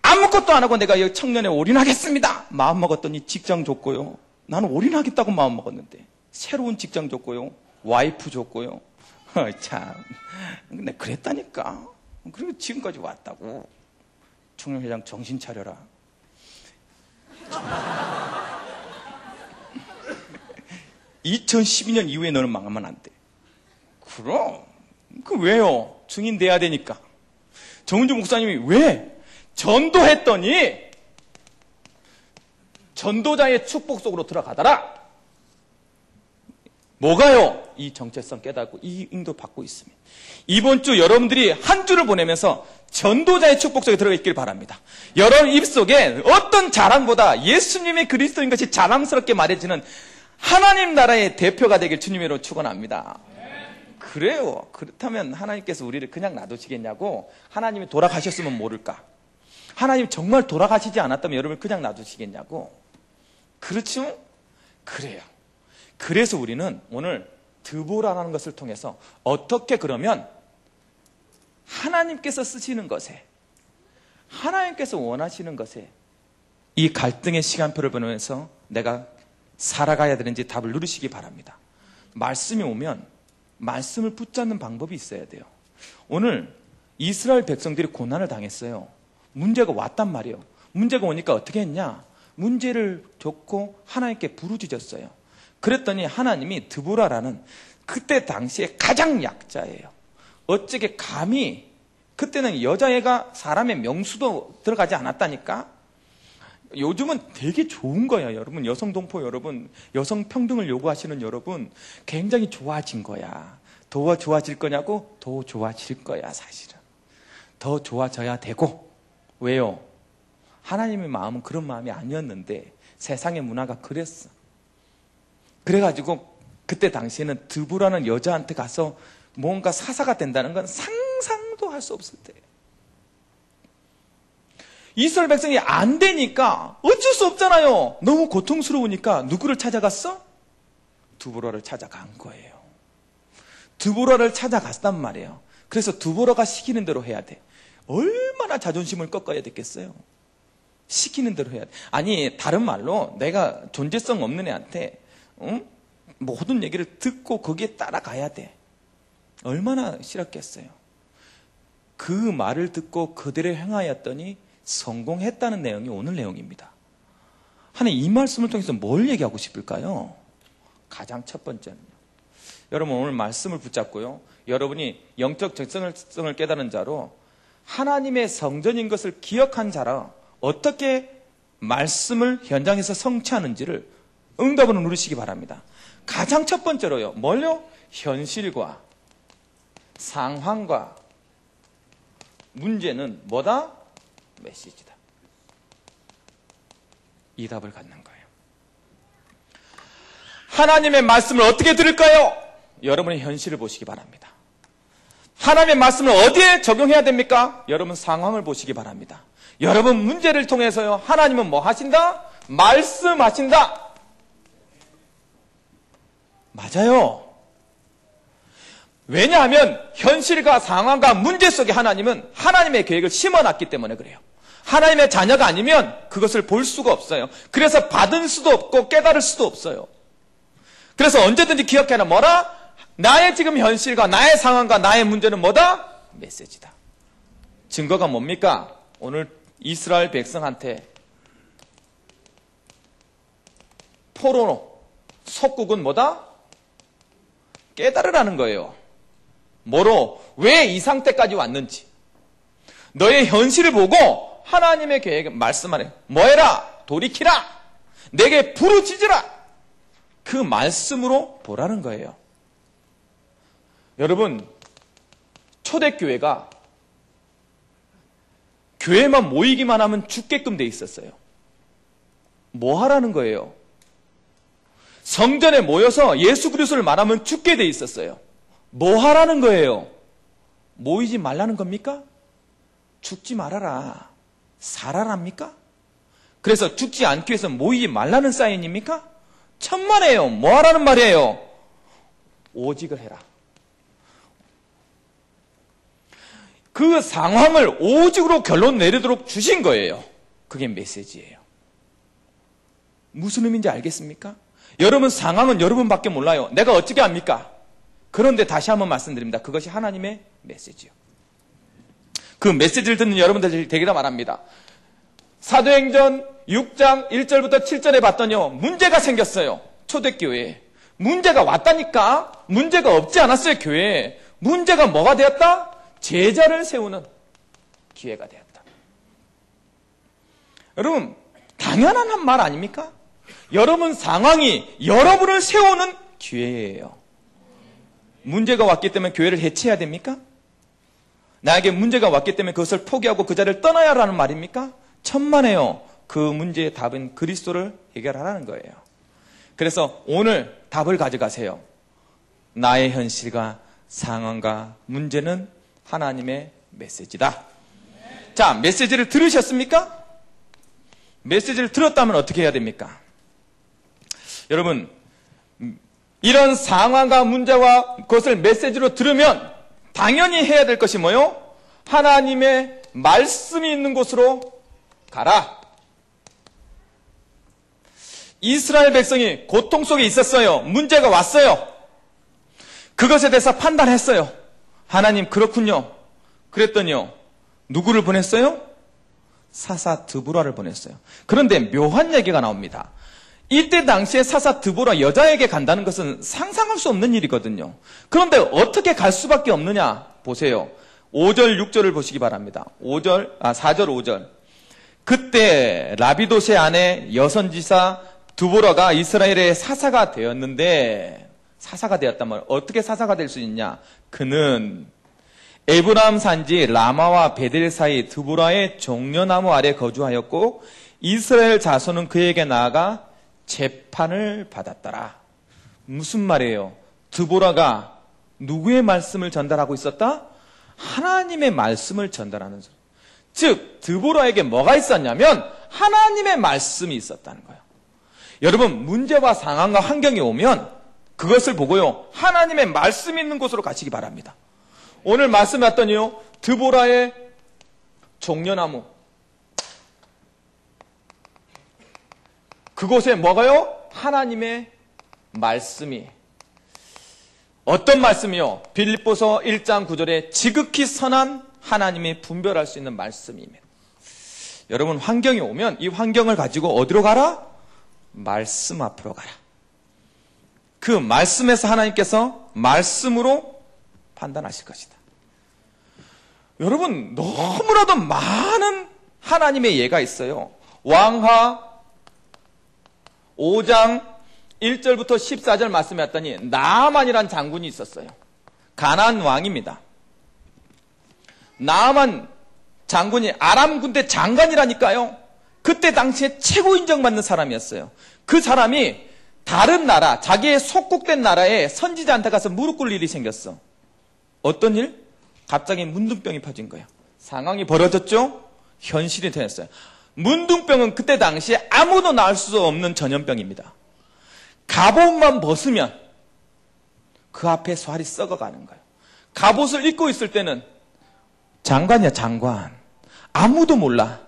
아무것도 안 하고 내가 여기 청년에 올인하겠습니다. 마음 먹었더니 직장 줬고요. 나는 올인하겠다고 마음 먹었는데 새로운 직장 줬고요. 와이프 줬고요. 참, 근데 그랬다니까. 그리고 지금까지 왔다고. 청년회장 정신 차려라. 2012년 이후에 너는 망하면 안 돼. 그럼 그 왜요? 증인 돼야 되니까. 정은주 목사님이 왜? 전도했더니 전도자의 축복 속으로 들어가더라. 뭐가요? 이 정체성 깨닫고 이 인도 받고 있습니다. 이번 주 여러분들이 한 주를 보내면서 전도자의 축복 속에 들어가 있길 바랍니다. 여러분 입속에 어떤 자랑보다 예수님이 그리스도인 것이 자랑스럽게 말해지는 하나님 나라의 대표가 되길 주님으로 축원합니다. 그래요. 그렇다면 하나님께서 우리를 그냥 놔두시겠냐고. 하나님이 돌아가셨으면 모를까. 하나님 정말 돌아가시지 않았다면 여러분을 그냥 놔두시겠냐고. 그렇죠? 그래요. 그래서 우리는 오늘 드보라라는 것을 통해서 어떻게 그러면 하나님께서 쓰시는 것에, 하나님께서 원하시는 것에 이 갈등의 시간표를 보면서 내가 살아가야 되는지 답을 누리시기 바랍니다. 말씀이 오면 말씀을 붙잡는 방법이 있어야 돼요. 오늘 이스라엘 백성들이 고난을 당했어요. 문제가 왔단 말이에요. 문제가 오니까 어떻게 했냐? 문제를 줬고 하나님께 부르짖었어요. 그랬더니 하나님이 드보라라는 그때 당시에 가장 약자예요. 어쩌게 감히, 그때는 여자애가 사람의 명수도 들어가지 않았다니까. 요즘은 되게 좋은 거야, 여러분. 여성 동포 여러분, 여성 평등을 요구하시는 여러분, 굉장히 좋아진 거야. 더 좋아질 거냐고? 더 좋아질 거야, 사실은. 더 좋아져야 되고. 왜요? 하나님의 마음은 그런 마음이 아니었는데 세상의 문화가 그랬어. 그래가지고 그때 당시에는 드보라는 여자한테 가서 뭔가 사사가 된다는 건 상상도 할 수 없을 때예요. 이스라엘 백성이 안 되니까 어쩔 수 없잖아요. 너무 고통스러우니까 누구를 찾아갔어? 드보라를 찾아간 거예요. 드보라를 찾아갔단 말이에요. 그래서 드보라가 시키는 대로 해야 돼. 얼마나 자존심을 꺾어야 됐겠어요? 시키는 대로 해야 돼. 아니, 다른 말로 내가 존재성 없는 애한테 모든 얘기를 듣고 거기에 따라가야 돼. 얼마나 싫었겠어요. 그 말을 듣고 그대로 행하였더니 성공했다는 내용이 오늘 내용입니다. 하나님 이 말씀을 통해서 뭘 얘기하고 싶을까요? 가장 첫 번째는요. 여러분 오늘 말씀을 붙잡고요. 여러분이 영적 적성을 깨달은 자로 하나님의 성전인 것을 기억한 자라 어떻게 말씀을 현장에서 성취하는지를 응답으로 누리시기 바랍니다. 가장 첫 번째로요. 뭘요? 현실과 상황과 문제는 뭐다? 메시지다. 이 답을 갖는 거예요. 하나님의 말씀을 어떻게 들을까요? 여러분의 현실을 보시기 바랍니다. 하나님의 말씀을 어디에 적용해야 됩니까? 여러분 상황을 보시기 바랍니다. 여러분 문제를 통해서요. 하나님은 뭐 하신다? 말씀하신다. 맞아요. 왜냐하면 현실과 상황과 문제 속에 하나님은 하나님의 계획을 심어놨기 때문에 그래요. 하나님의 자녀가 아니면 그것을 볼 수가 없어요. 그래서 받을 수도 없고 깨달을 수도 없어요. 그래서 언제든지 기억해라. 뭐라? 나의 지금 현실과 나의 상황과 나의 문제는 뭐다? 메시지다. 증거가 뭡니까? 오늘 이스라엘 백성한테 포로 속국은 뭐다? 깨달으라는 거예요. 뭐로? 왜 이 상태까지 왔는지. 너의 현실을 보고 하나님의 계획 말씀하래. 뭐해라? 돌이키라. 내게 부르짖으라. 그 말씀으로 보라는 거예요. 여러분, 초대교회가 교회만 모이기만 하면 죽게끔 돼 있었어요. 뭐 하라는 거예요? 성전에 모여서 예수 그리스도를 말하면 죽게 돼 있었어요. 뭐 하라는 거예요? 모이지 말라는 겁니까? 죽지 말아라. 살아랍니까? 그래서 죽지 않기 위해서 모이지 말라는 사인입니까? 천만에요. 뭐 하라는 말이에요? 오직을 해라. 그 상황을 오직으로 결론 내리도록 주신 거예요. 그게 메시지예요. 무슨 의미인지 알겠습니까? 여러분 상황은 여러분밖에 몰라요. 내가 어떻게 합니까? 그런데 다시 한번 말씀드립니다. 그것이 하나님의 메시지요. 그 메시지를 듣는 여러분들 되기를 말합니다. 사도행전 6장 1절부터 7절에 봤더니요. 문제가 생겼어요. 초대교회에. 문제가 왔다니까. 문제가 없지 않았어요. 교회에. 문제가 뭐가 되었다? 제자를 세우는 기회가 되었다. 여러분 당연한 한 말 아닙니까? 여러분 상황이 여러분을 세우는 기회예요. 문제가 왔기 때문에 교회를 해체해야 됩니까? 나에게 문제가 왔기 때문에 그것을 포기하고 그 자리를 떠나야 하라는 말입니까? 천만에요. 그 문제의 답은 그리스도를 해결하라는 거예요. 그래서 오늘 답을 가져가세요. 나의 현실과 상황과 문제는 하나님의 메시지다. 자, 메시지를 들으셨습니까? 메시지를 들었다면 어떻게 해야 됩니까? 여러분, 이런 상황과 문제와 그것을 메시지로 들으면 당연히 해야 될 것이 뭐요? 하나님의 말씀이 있는 곳으로 가라. 이스라엘 백성이 고통 속에 있었어요. 문제가 왔어요. 그것에 대해서 판단했어요. 하나님 그렇군요. 그랬더니요. 누구를 보냈어요? 사사 드보라를 보냈어요. 그런데 묘한 얘기가 나옵니다. 이때 당시에 사사 드보라 여자에게 간다는 것은 상상할 수 없는 일이거든요. 그런데 어떻게 갈 수밖에 없느냐? 보세요. 5절 6절을 보시기 바랍니다. 4절 5절. 그때 라비도세 아내 여선지사 드보라가 이스라엘의 사사가 되었는데 사사가 되었다면 어떻게 사사가 될 수 있냐? 그는 에브라임 산지 라마와 베델 사이 드보라의 종려나무 아래 거주하였고 이스라엘 자손은 그에게 나아가 재판을 받았더라. 무슨 말이에요? 드보라가 누구의 말씀을 전달하고 있었다? 하나님의 말씀을 전달하는 소리. 즉 드보라에게 뭐가 있었냐면 하나님의 말씀이 있었다는 거예요. 여러분, 문제와 상황과 환경이 오면 그것을 보고요, 하나님의 말씀이 있는 곳으로 가시기 바랍니다. 오늘 말씀에 왔더니요, 드보라의 종려나무, 그곳에 뭐가요? 하나님의 말씀이. 어떤 말씀이요? 빌립보서 1장 9절에 지극히 선한 하나님이 분별할 수 있는 말씀이면. 여러분, 환경이 오면 이 환경을 가지고 어디로 가라? 말씀 앞으로 가라. 그 말씀에서 하나님께서 말씀으로 판단하실 것이다. 여러분, 너무나도 많은 하나님의 예가 있어요. 왕하 5장 1절부터 14절 말씀에 왔더니 나아만이란 장군이 있었어요. 가나안 왕입니다. 나아만 장군이 아람 군대 장관이라니까요. 그때 당시에 최고 인정받는 사람이었어요. 그 사람이 다른 나라, 자기의 속국된 나라에 선지자한테 가서 무릎 꿇을 일이 생겼어. 어떤 일? 갑자기 문둥병이 퍼진 거예요. 상황이 벌어졌죠? 현실이 되었어요. 문둥병은 그때 당시에 아무도 나을 수 없는 전염병입니다. 갑옷만 벗으면 그 앞에 쇠알이 썩어가는 거예요. 갑옷을 입고 있을 때는 장관이야, 장관. 아무도 몰라.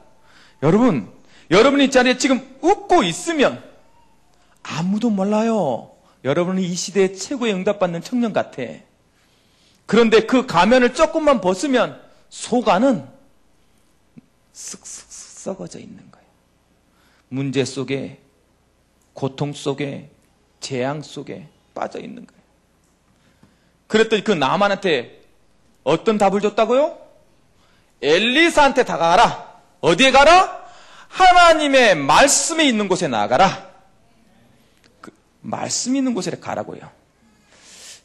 여러분, 여러분이 이 자리에 지금 웃고 있으면 아무도 몰라요. 여러분은 이 시대에 최고의 응답받는 청년 같아. 그런데 그 가면을 조금만 벗으면 속안은 쓱쓱 썩어져 있는 거예요. 문제 속에, 고통 속에, 재앙 속에 빠져 있는 거예요. 그랬더니 그 나만한테 어떤 답을 줬다고요? 엘리사한테 다가가라. 어디에 가라? 하나님의 말씀이 있는 곳에 나아가라. 그 말씀이 있는 곳에 가라고요.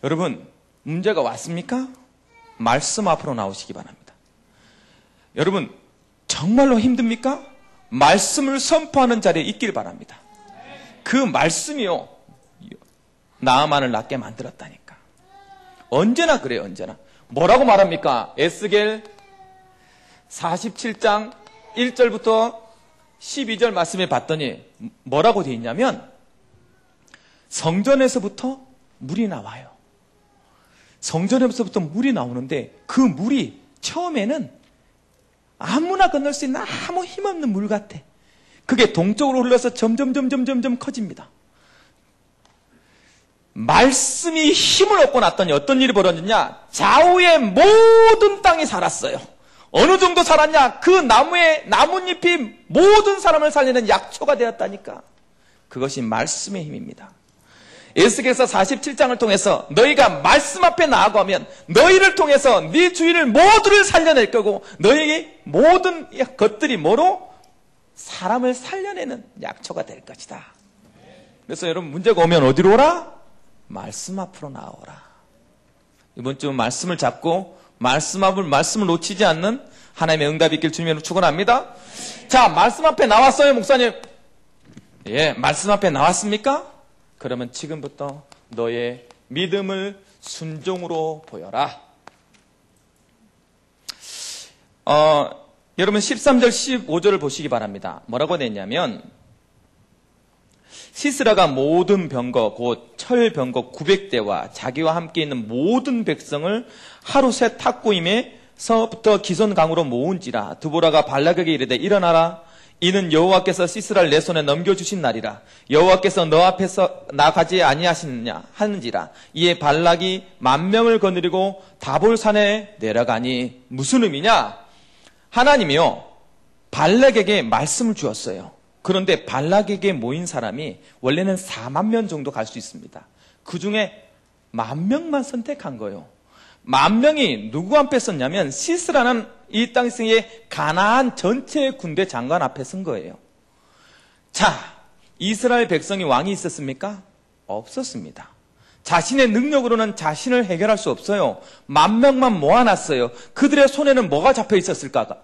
여러분, 문제가 왔습니까? 말씀 앞으로 나오시기 바랍니다. 여러분, 정말로 힘듭니까? 말씀을 선포하는 자리에 있길 바랍니다. 그 말씀이요, 나아만을 낫게 만들었다니까. 언제나 그래요, 언제나. 뭐라고 말합니까? 에스겔 47장 1절부터 12절 말씀에 봤더니 뭐라고 되어 있냐면 성전에서부터 물이 나와요. 성전에서부터 물이 나오는데 그 물이 처음에는 아무나 건널 수 있는 아무 힘없는 물 같아. 그게 동쪽으로 흘러서 점점 커집니다. 말씀이 힘을 얻고 났더니 어떤 일이 벌어졌냐? 좌우의 모든 땅이 살았어요. 어느 정도 살았냐? 그 나뭇잎이 모든 사람을 살리는 약초가 되었다니까. 그것이 말씀의 힘입니다. 에스겔서 47장을 통해서 너희가 말씀 앞에 나아가면 너희를 통해서 네 주인을 모두를 살려낼 거고 너희의 모든 것들이 뭐로? 사람을 살려내는 약초가 될 것이다. 그래서 여러분, 문제가 오면 어디로 오라? 말씀 앞으로 나오라. 이번 주 말씀을 잡고 말씀을 놓치지 않는 하나님의 응답이 있길 주님으로 축원합니다. 자, 말씀 앞에 나왔어요, 목사님. 예, 말씀 앞에 나왔습니까? 그러면 지금부터 너의 믿음을 순종으로 보여라. 여러분 13절 15절을 보시기 바랍니다. 뭐라고 되냐면 시스라가 모든 병거 곧 철병거 900대와 자기와 함께 있는 모든 백성을 하루 새 탁구임에서부터 기손강으로 모은지라. 드보라가 발락에게 이르되 일어나라. 이는 여호와께서 시스라를 내 손에 넘겨주신 날이라. 여호와께서 너 앞에서 나가지 아니하시느냐 하는지라. 이에 발락이 10,000명을 거느리고 다볼산에 내려가니. 무슨 의미냐? 하나님이요, 발락에게 말씀을 주었어요. 그런데 발락에게 모인 사람이 원래는 40,000명 정도 갈 수 있습니다. 그 중에 10,000명만 선택한 거예요. 10,000명이 누구 앞에 섰냐면 시스라는 이 땅의 가나안 전체 군대 장관 앞에 선 거예요. 자, 이스라엘 백성이 왕이 있었습니까? 없었습니다. 자신의 능력으로는 자신을 해결할 수 없어요. 10,000명만 모아놨어요. 그들의 손에는 뭐가 잡혀 있었을까?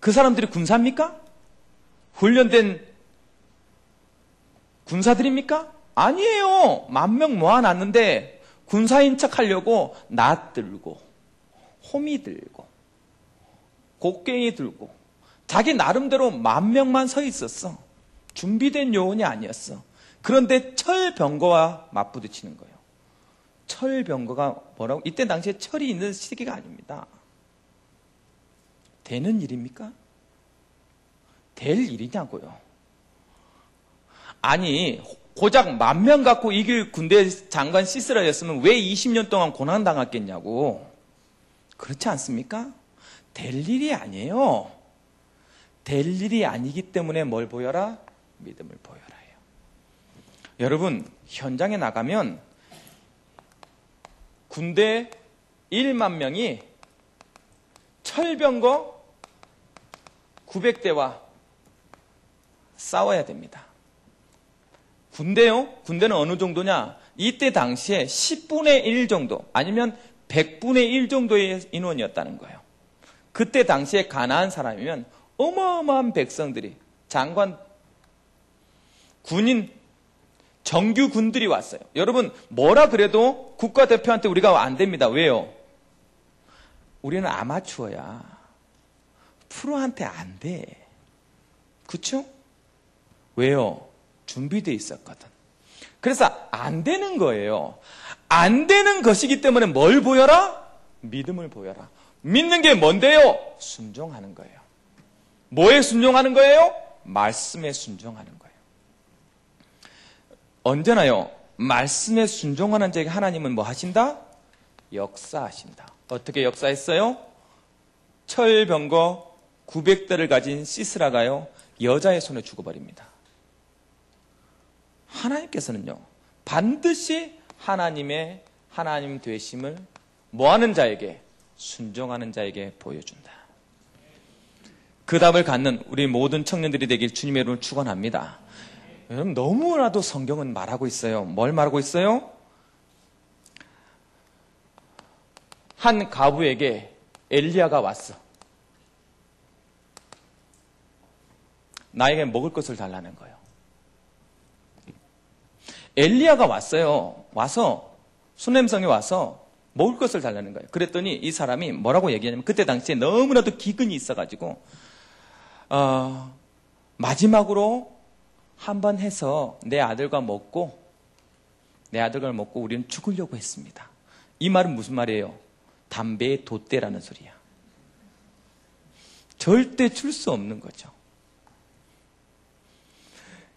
그 사람들이 군사입니까? 훈련된 군사들입니까? 아니에요. 10,000명 모아놨는데 군사인 척 하려고 낫 들고 호미 들고 곡괭이 들고 자기 나름대로 10,000명만 서 있었어. 준비된 요원이 아니었어. 그런데 철병거와 맞부딪히는 거예요. 철병거가 뭐라고? 이때 당시에 철이 있는 시기가 아닙니다. 되는 일입니까? 될 일이냐고요. 아니 고작 10,000명 갖고 이길 군대 장관 시스라였으면 왜 20년 동안 고난당했겠냐고. 그렇지 않습니까? 될 일이 아니에요. 될 일이 아니기 때문에 뭘 보여라? 믿음을 보여라 해요. 여러분 현장에 나가면 군대 1만 명이 철병거 900대와 싸워야 됩니다. 군대요? 군대는 어느 정도냐? 이때 당시에 10분의 1 정도 아니면 100분의 1 정도의 인원이었다는 거예요. 그때 당시에 가난한 사람이면 어마어마한 백성들이 장관, 군인, 정규 군들이 왔어요. 여러분 뭐라 그래도 국가대표한테 우리가 안 됩니다. 왜요? 우리는 아마추어야. 프로한테 안 돼. 그쵸? 왜요? 준비되어 있었거든. 그래서 안 되는 거예요. 안 되는 것이기 때문에 뭘 보여라? 믿음을 보여라. 믿는 게 뭔데요? 순종하는 거예요. 뭐에 순종하는 거예요? 말씀에 순종하는 거예요. 언제나요? 말씀에 순종하는 자에게 하나님은 뭐 하신다? 역사하신다. 어떻게 역사했어요? 철병거 900대를 가진 시스라가요, 여자의 손에 죽어버립니다. 하나님께서는요, 반드시 하나님 되심을 뭐하는 자에게? 순종하는 자에게 보여준다. 그 답을 갖는 우리 모든 청년들이 되길 주님의 이름으로 축원합니다. 여러분 너무나도 성경은 말하고 있어요. 뭘 말하고 있어요? 한 과부에게 엘리야가 왔어. 나에게 먹을 것을 달라는 거예요. 엘리야가 왔어요. 와서 수넴성에 와서 먹을 것을 달라는 거예요. 그랬더니 이 사람이 뭐라고 얘기하냐면 그때 당시에 너무나도 기근이 있어가지고 마지막으로 한번 해서 내 아들과 먹고 우리는 죽으려고 했습니다. 이 말은 무슨 말이에요? 담배의 돛대라는 소리야. 절대 줄 수 없는 거죠.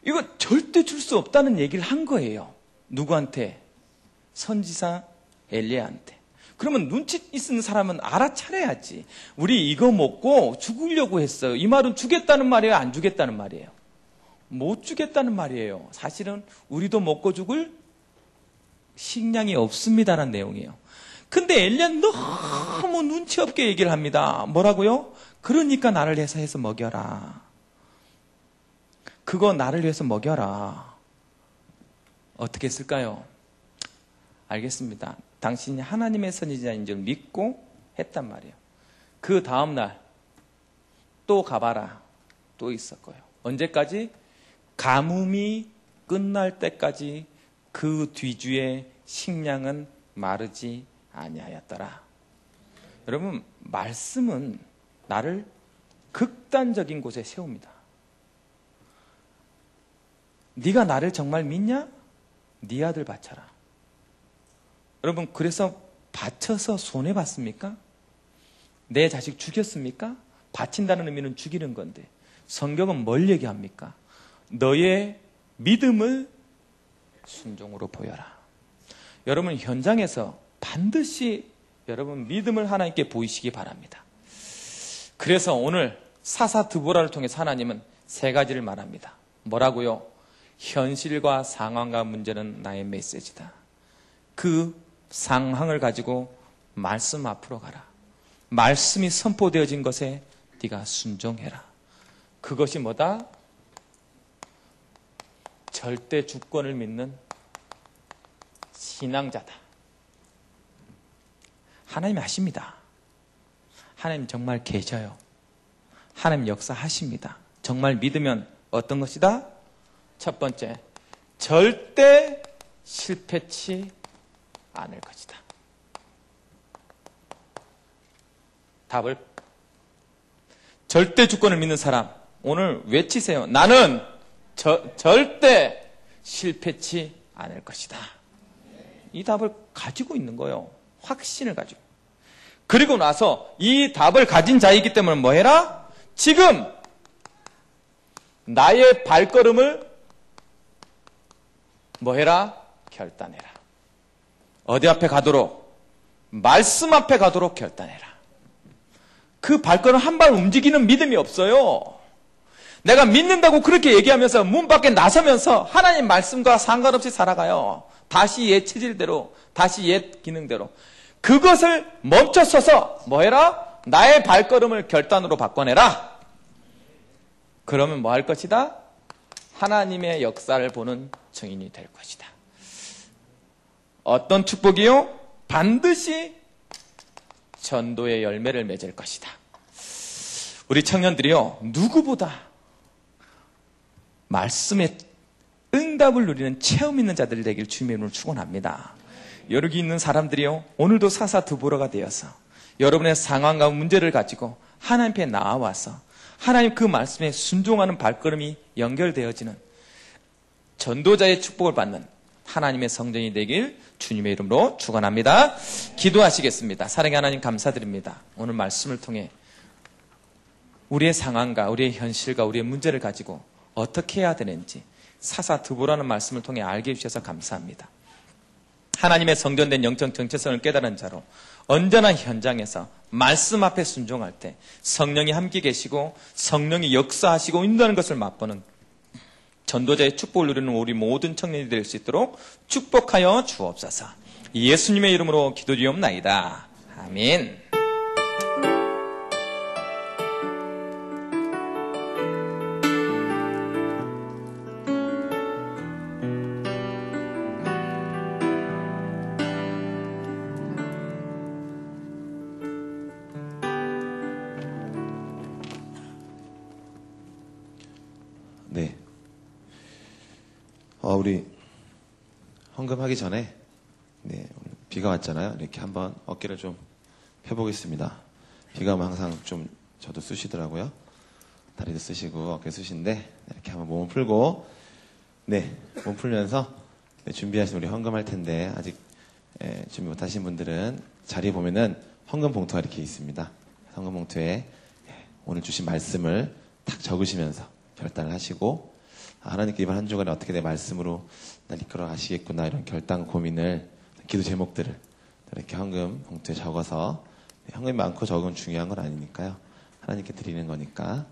이거 절대 줄 수 없다는 얘기를 한 거예요. 누구한테? 선지자 엘리야한테. 그러면 눈치 있는 사람은 알아차려야지. 우리 이거 먹고 죽으려고 했어요. 이 말은 주겠다는 말이에요? 안 주겠다는 말이에요? 못 주겠다는 말이에요. 사실은 우리도 먹고 죽을 식량이 없습니다라는 내용이에요. 근데 엘리야는 너무 눈치 없게 얘기를 합니다. 뭐라고요? 그러니까 나를 위해서 해서 먹여라. 그거 나를 위해서 먹여라. 어떻게 했을까요? 알겠습니다. 당신이 하나님의 선지자인 줄 믿고 했단 말이에요. 그 다음날 또 가봐라. 또 있을 거예요. 언제까지? 가뭄이 끝날 때까지 그 뒤주에 식량은 마르지 아니하였더라. 여러분, 말씀은 나를 극단적인 곳에 세웁니다. 네가 나를 정말 믿냐? 네 아들 바쳐라. 여러분, 그래서 바쳐서 손해봤습니까? 내 자식 죽였습니까? 바친다는 의미는 죽이는 건데 성경은 뭘 얘기합니까? 너의 믿음을 순종으로 보여라. 여러분 현장에서 반드시 여러분 믿음을 하나님께 보이시기 바랍니다. 그래서 오늘 사사 드보라를 통해서 하나님은 세 가지를 말합니다. 뭐라고요? 현실과 상황과 문제는 나의 메시지다. 그 상황을 가지고 말씀 앞으로 가라. 말씀이 선포되어진 것에 네가 순종해라. 그것이 뭐다? 절대 주권을 믿는 신앙자다. 하나님이 하십니다. 하나님 정말 계셔요. 하나님 역사하십니다. 정말 믿으면 어떤 것이다? 첫 번째, 절대 실패치 않을 것이다. 답을 절대 주권을 믿는 사람 오늘 외치세요. 나는 절대 실패치 않을 것이다. 이 답을 가지고 있는 거예요. 확신을 가지고. 그리고 나서 이 답을 가진 자이기 때문에 뭐 해라? 지금 나의 발걸음을 뭐 해라? 결단해라. 어디 앞에 가도록? 말씀 앞에 가도록 결단해라. 그 발걸음 한 발 움직이는 믿음이 없어요. 내가 믿는다고 그렇게 얘기하면서 문 밖에 나서면서 하나님 말씀과 상관없이 살아가요. 다시 옛 체질대로, 다시 옛 기능대로. 그것을 멈춰서서 뭐 해라? 나의 발걸음을 결단으로 바꿔내라. 그러면 뭐 할 것이다? 하나님의 역사를 보는 증인이 될 것이다. 어떤 축복이요? 반드시 전도의 열매를 맺을 것이다. 우리 청년들이요, 누구보다 말씀의 응답을 누리는 체험 있는 자들이 되길 주님의 이름으로 축원합니다. 여기 있는 사람들이요, 오늘도 사사두보라가 되어서 여러분의 상황과 문제를 가지고 하나님 앞에 나와서 하나님 그 말씀에 순종하는 발걸음이 연결되어지는 전도자의 축복을 받는 하나님의 성전이 되길 주님의 이름으로 축원합니다. 기도하시겠습니다. 사랑의 하나님 감사드립니다. 오늘 말씀을 통해 우리의 상황과 우리의 현실과 우리의 문제를 가지고 어떻게 해야 되는지 사사두보라는 말씀을 통해 알게 해주셔서 감사합니다. 하나님의 성전된 영적 정체성을 깨달은 자로 언제나 현장에서 말씀 앞에 순종할 때 성령이 함께 계시고 성령이 역사하시고 인도하는 것을 맛보는 전도자의 축복을 누리는 우리 모든 청년이 될 수 있도록 축복하여 주옵소서. 예수님의 이름으로 기도드리옵나이다. 아멘. 네. 우리 헌금하기 전에 비가 왔잖아요. 이렇게 한번 어깨를 좀 펴보겠습니다. 비가 오면 항상 좀 저도 쑤시더라고요. 다리도 쑤시고 어깨 쑤신데 이렇게 한번 몸을 풀고 몸 풀면서 준비하신 우리 헌금할 텐데 아직 준비 못하신 분들은 자리에 보면은 헌금 봉투가 이렇게 있습니다. 헌금 봉투에 오늘 주신 말씀을 딱 적으시면서 결단을 하시고 하나님께 이번 한 주간에 어떻게 내 말씀으로 날 이끌어 가시겠구나 이런 결단 고민을 기도 제목들을 이렇게 헌금 봉투에 적어서 헌금이 많고 적은 중요한 건 아니니까요. 하나님께 드리는 거니까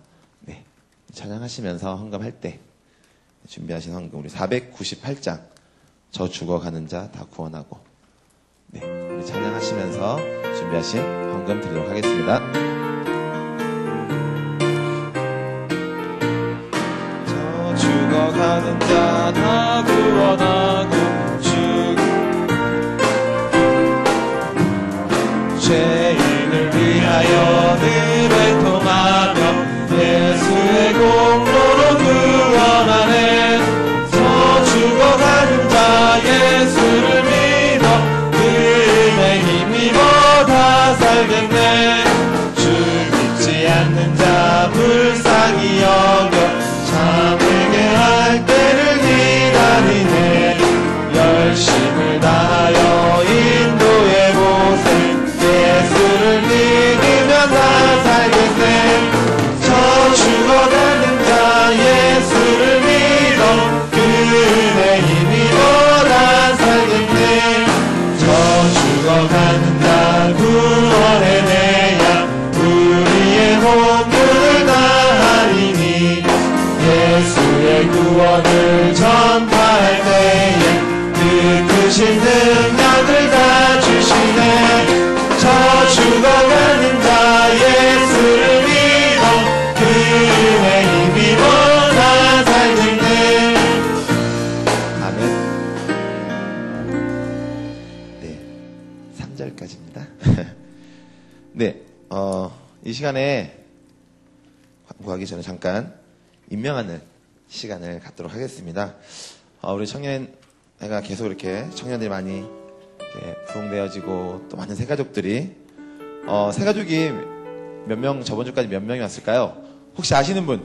찬양하시면서 헌금할 때 준비하신 헌금 우리 498장 저 죽어가는 자 다 구원하고 우리 찬양하시면서 준비하신 헌금 드리도록 하겠습니다. 죽어가는 자 다 구원하고 죄인을 위하여 늘 애통하며 예수의 공로로 구원하네. 저 죽어가는 자 예수를 믿어 그의 힘입어 다 살겠네. 주 믿지 않는 자 불쌍히 여겨 참에게 할 때를 기다리네. 열심을 다하여 인도해보세. 예수를 믿으면 다 살겠네. 저 죽어가는 자 예수를 믿어 그의 힘입어 다 살겠네. 저 죽어가는 자 구원해내야 우리의 본분을 다하리니. 예수의 구원을 전파할 때에 그 크신 능력을 다 주시네. 저 죽어가는 자 예수를 믿어 그의 힘입어 다 살겠네. 아멘. 3절까지입니다. 이 시간에 광고하기 전에 잠깐 임명하는 시간을 갖도록 하겠습니다. 우리 청년회가 계속 이렇게 청년들이 많이 이렇게 부흥되어지고 또 많은 새가족들이 새가족이 몇 명, 저번 주까지 몇 명이 왔을까요? 혹시 아시는 분?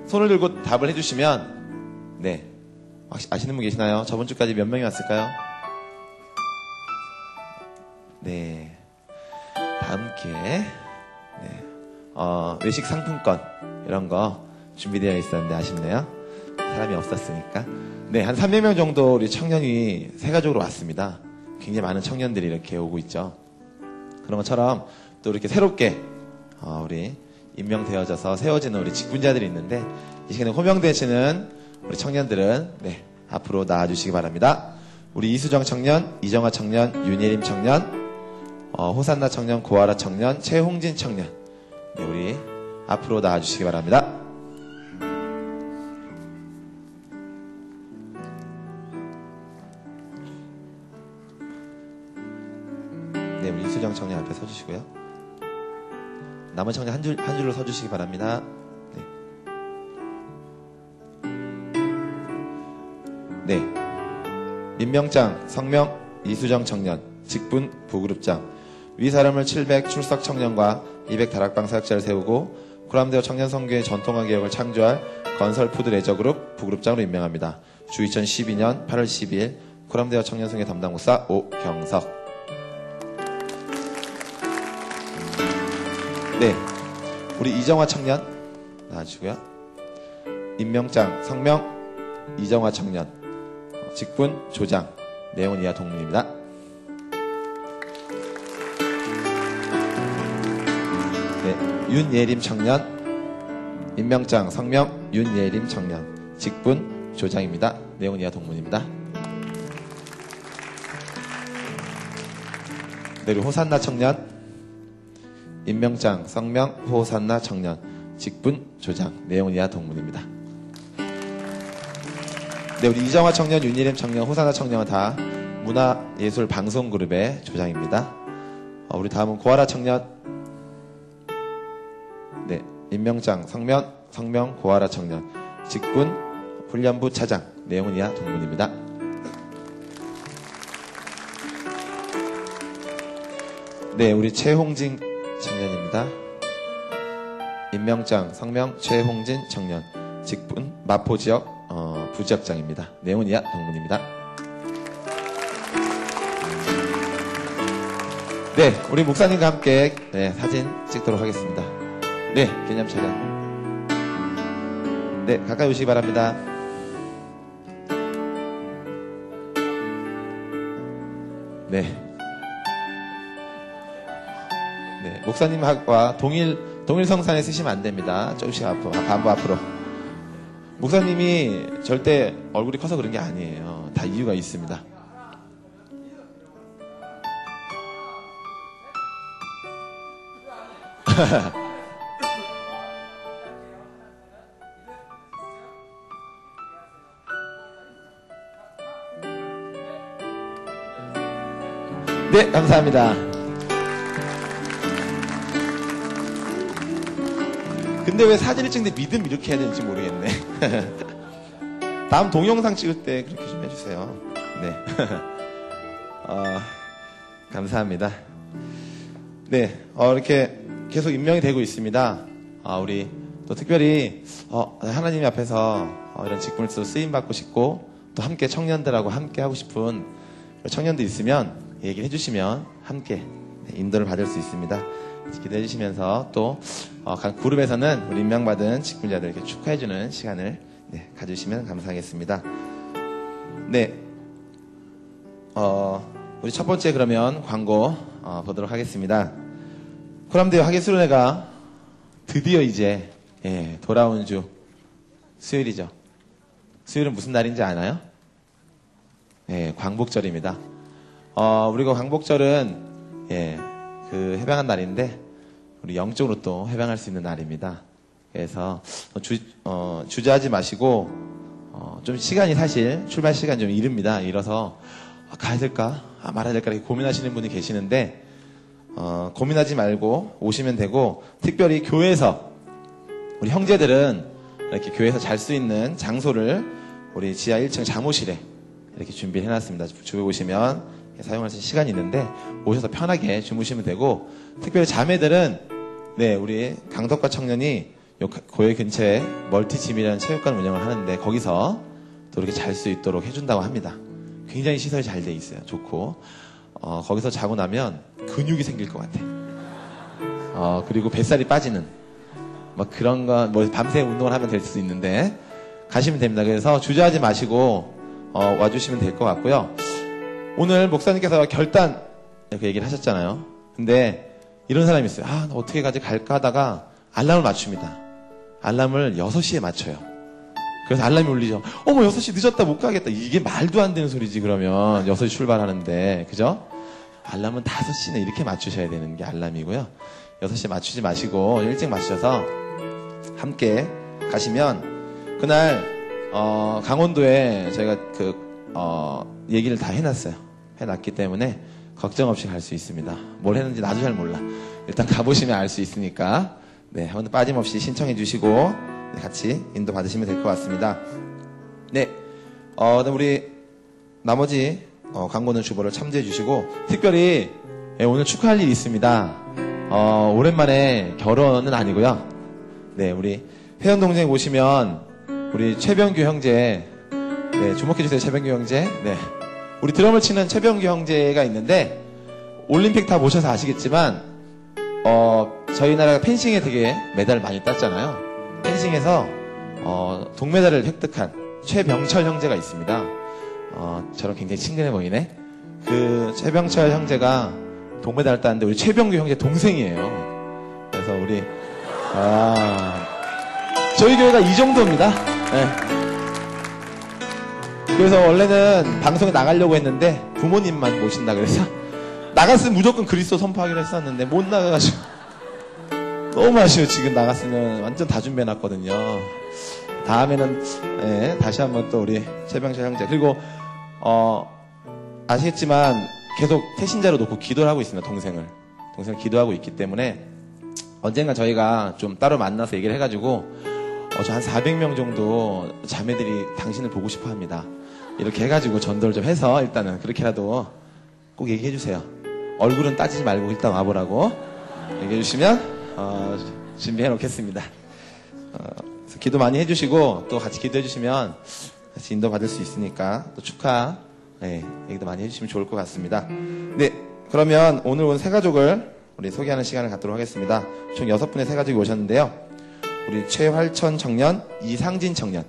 손을 들고 답을 해주시면, 네. 아시는 분 계시나요? 저번 주까지 몇 명이 왔을까요? 네. 다음 기회에, 네. 외식 상품권, 이런 거 준비되어 있었는데 아쉽네요. 사람이 없었으니까. 네, 한 300명 정도 우리 청년이 새가족으로 왔습니다. 굉장히 많은 청년들이 이렇게 오고 있죠. 그런 것처럼 또 이렇게 새롭게, 우리 임명되어져서 세워지는 우리 직분자들이 있는데, 이 시간에 호명되시는 우리 청년들은, 네, 앞으로 나와주시기 바랍니다. 우리 이수정 청년, 이정화 청년, 윤예림 청년, 호산나 청년, 고아라 청년, 최홍진 청년. 네, 우리 앞으로 나와주시기 바랍니다. 네, 우리 이수정 청년 앞에 서주시고요. 남은 청년 한 줄로 서주시기 바랍니다. 네. 민명장, 성명, 이수정 청년, 직분, 부그룹장, 위 사람을 700 출석 청년과 200 다락방 사역자를 세우고 구람대어 청년선교의 전통화 개혁을 창조할 건설 푸드 레저그룹 부그룹장으로 임명합니다. 주 2012년 8월 12일 구람대어 청년선교 담당 목사 오경석. 네. 우리 이정화 청년 나와주시고요. 임명장, 성명, 이정화 청년, 직분, 조장, 내용은 이하 동문입니다. 네, 윤예림 청년, 임명장, 성명, 윤예림 청년, 직분, 조장입니다. 내용은 이하 동문입니다. 네, 그리고 호산나 청년, 임명장, 성명, 호산나 청년, 직분, 조장, 내용은 이하 동문입니다. 네, 우리 이정화 청년, 윤예림 청년, 호산나 청년은 다 문화예술방송그룹의 조장입니다. 우리 다음은 고아라 청년. 네, 임명장, 성명, 고아라 청년, 직분, 훈련부 차장, 내용은 이하 동문입니다. 네, 우리 최홍진 청년입니다. 임명장, 성명, 최홍진 청년, 직분, 마포지역 부지역장입니다. 내용은 이하 동문입니다. 네, 우리 목사님과 함께 사진 찍도록 하겠습니다. 네, 개념 촬영. 네, 가까이 오시기 바랍니다. 네. 네, 목사님과 동일 성산에 쓰시면 안 됩니다. 조금씩 반부 앞으로. 목사님이 절대 얼굴이 커서 그런 게 아니에요. 다 이유가 있습니다. 네, 감사합니다. 근데 왜 사진을 찍는데 믿음 이렇게 해야 되는지 모르겠네. 다음 동영상 찍을 때 그렇게 좀 해주세요. 네. 감사합니다. 네, 이렇게 계속 임명이 되고 있습니다. 우리 또 특별히 하나님 앞에서 이런 직분을 또 쓰임받고 싶고 또 함께 청년들하고 함께 하고 싶은 청년들 있으면 얘기를 해주시면 함께 인도를 받을 수 있습니다. 기도해 주시면서 또 각 그룹에서는 우리 임명받은 직분자들 이렇게 축하해주는 시간을 가주시면 감사하겠습니다. 네, 우리 첫 번째 그러면 광고 보도록 하겠습니다. 코람대요 하계수련회가 드디어 이제 돌아온 주 수요일이죠. 수요일은 무슨 날인지 아나요? 광복절입니다. 우리가 광복절은 그 해방한 날인데 우리 영적으로 또 해방할 수 있는 날입니다. 그래서 주저하지 마시고 좀 시간이 사실 출발 시간 좀 이릅니다. 이뤄서 가야 될까 말아야 될까 이렇게 고민하시는 분이 계시는데 고민하지 말고 오시면 되고, 특별히 교회에서 우리 형제들은 이렇게 교회에서 잘 수 있는 장소를 우리 지하 1층 잠옷실에 이렇게 준비를 해놨습니다. 주변에 보시면 사용할 수 있는 시간이 있는데 오셔서 편하게 주무시면 되고, 특별히 자매들은 네, 우리 강덕과 청년이 요 고요 근처에 멀티짐이라는 체육관 운영을 하는데 거기서 또 이렇게 잘 수 있도록 해준다고 합니다. 굉장히 시설이 잘 돼 있어요. 좋고, 거기서 자고 나면 근육이 생길 것 같아. 그리고 뱃살이 빠지는 뭐 그런 거, 뭐 밤새 운동을 하면 될 수도 있는데 가시면 됩니다. 그래서 주저하지 마시고 와주시면 될 것 같고요. 오늘 목사님께서 결단 이렇게 얘기를 하셨잖아요. 근데 이런 사람이 있어요. 나 어떻게 가지 갈까 하다가 알람을 맞춥니다. 알람을 6시에 맞춰요. 그래서 알람이 울리죠. 6시 늦었다 못 가겠다. 이게 말도 안 되는 소리지. 그러면 6시 출발하는데, 그죠? 알람은 5시네 이렇게 맞추셔야 되는 게 알람이고요. 6시에 맞추지 마시고 일찍 맞추셔서 함께 가시면, 그날 강원도에 저희가 얘기를 다 해놨기 때문에 걱정 없이 갈 수 있습니다. 뭘 했는지 나도 잘 몰라. 일단 가보시면 알 수 있으니까 네, 한번 빠짐없이 신청해 주시고 같이 인도 받으시면 될 것 같습니다. 네, 우리 나머지 광고는 주보를 참조해 주시고, 특별히 오늘 축하할 일이 있습니다. 오랜만에 결혼은 아니고요. 네, 우리 회원 동생 보시면 우리 최병규 형제, 네, 주목해 주세요. 최병규 형제. 네, 우리 드럼을 치는 최병규 형제가 있는데 올림픽 다 보셔서 아시겠지만 저희 나라가 펜싱에 되게 메달을 많이 땄잖아요. 펜싱에서 동메달을 획득한 최병철 형제가 있습니다. 저랑 굉장히 친근해 보이네. 그 최병철 형제가 동메달을 땄는데 우리 최병규 형제 동생이에요. 그래서 우리 저희 교회가 이 정도입니다. 네. 그래서 원래는 방송에 나가려고 했는데 부모님만 모신다 그래서 나갔으면 무조건 그리스도 선포하기로 했었는데 못 나가가지고 너무 아쉬워. 지금 나갔으면 완전 다 준비해놨거든요. 다음에는 네, 다시 한번 또 우리 최병철 형제, 그리고 아시겠지만 계속 태신자로 놓고 기도를 하고 있습니다. 동생을 기도하고 있기 때문에 언젠가 저희가 좀 따로 만나서 얘기를 해가지고 저 한 400명 정도 자매들이 당신을 보고 싶어 합니다. 이렇게 해가지고 전도를 좀 해서 일단은 그렇게라도 꼭 얘기해 주세요. 얼굴은 따지지 말고 일단 와보라고 얘기해 주시면 준비해 놓겠습니다. 그래서 기도 많이 해주시고 또 같이 기도해 주시면 같이 인도 받을 수 있으니까 또 축하 얘기도 많이 해주시면 좋을 것 같습니다. 네, 그러면 오늘 온 새 가족을 우리 소개하는 시간을 갖도록 하겠습니다. 총 6분의 새 가족이 오셨는데요. 우리 최활천 청년, 이상진 청년,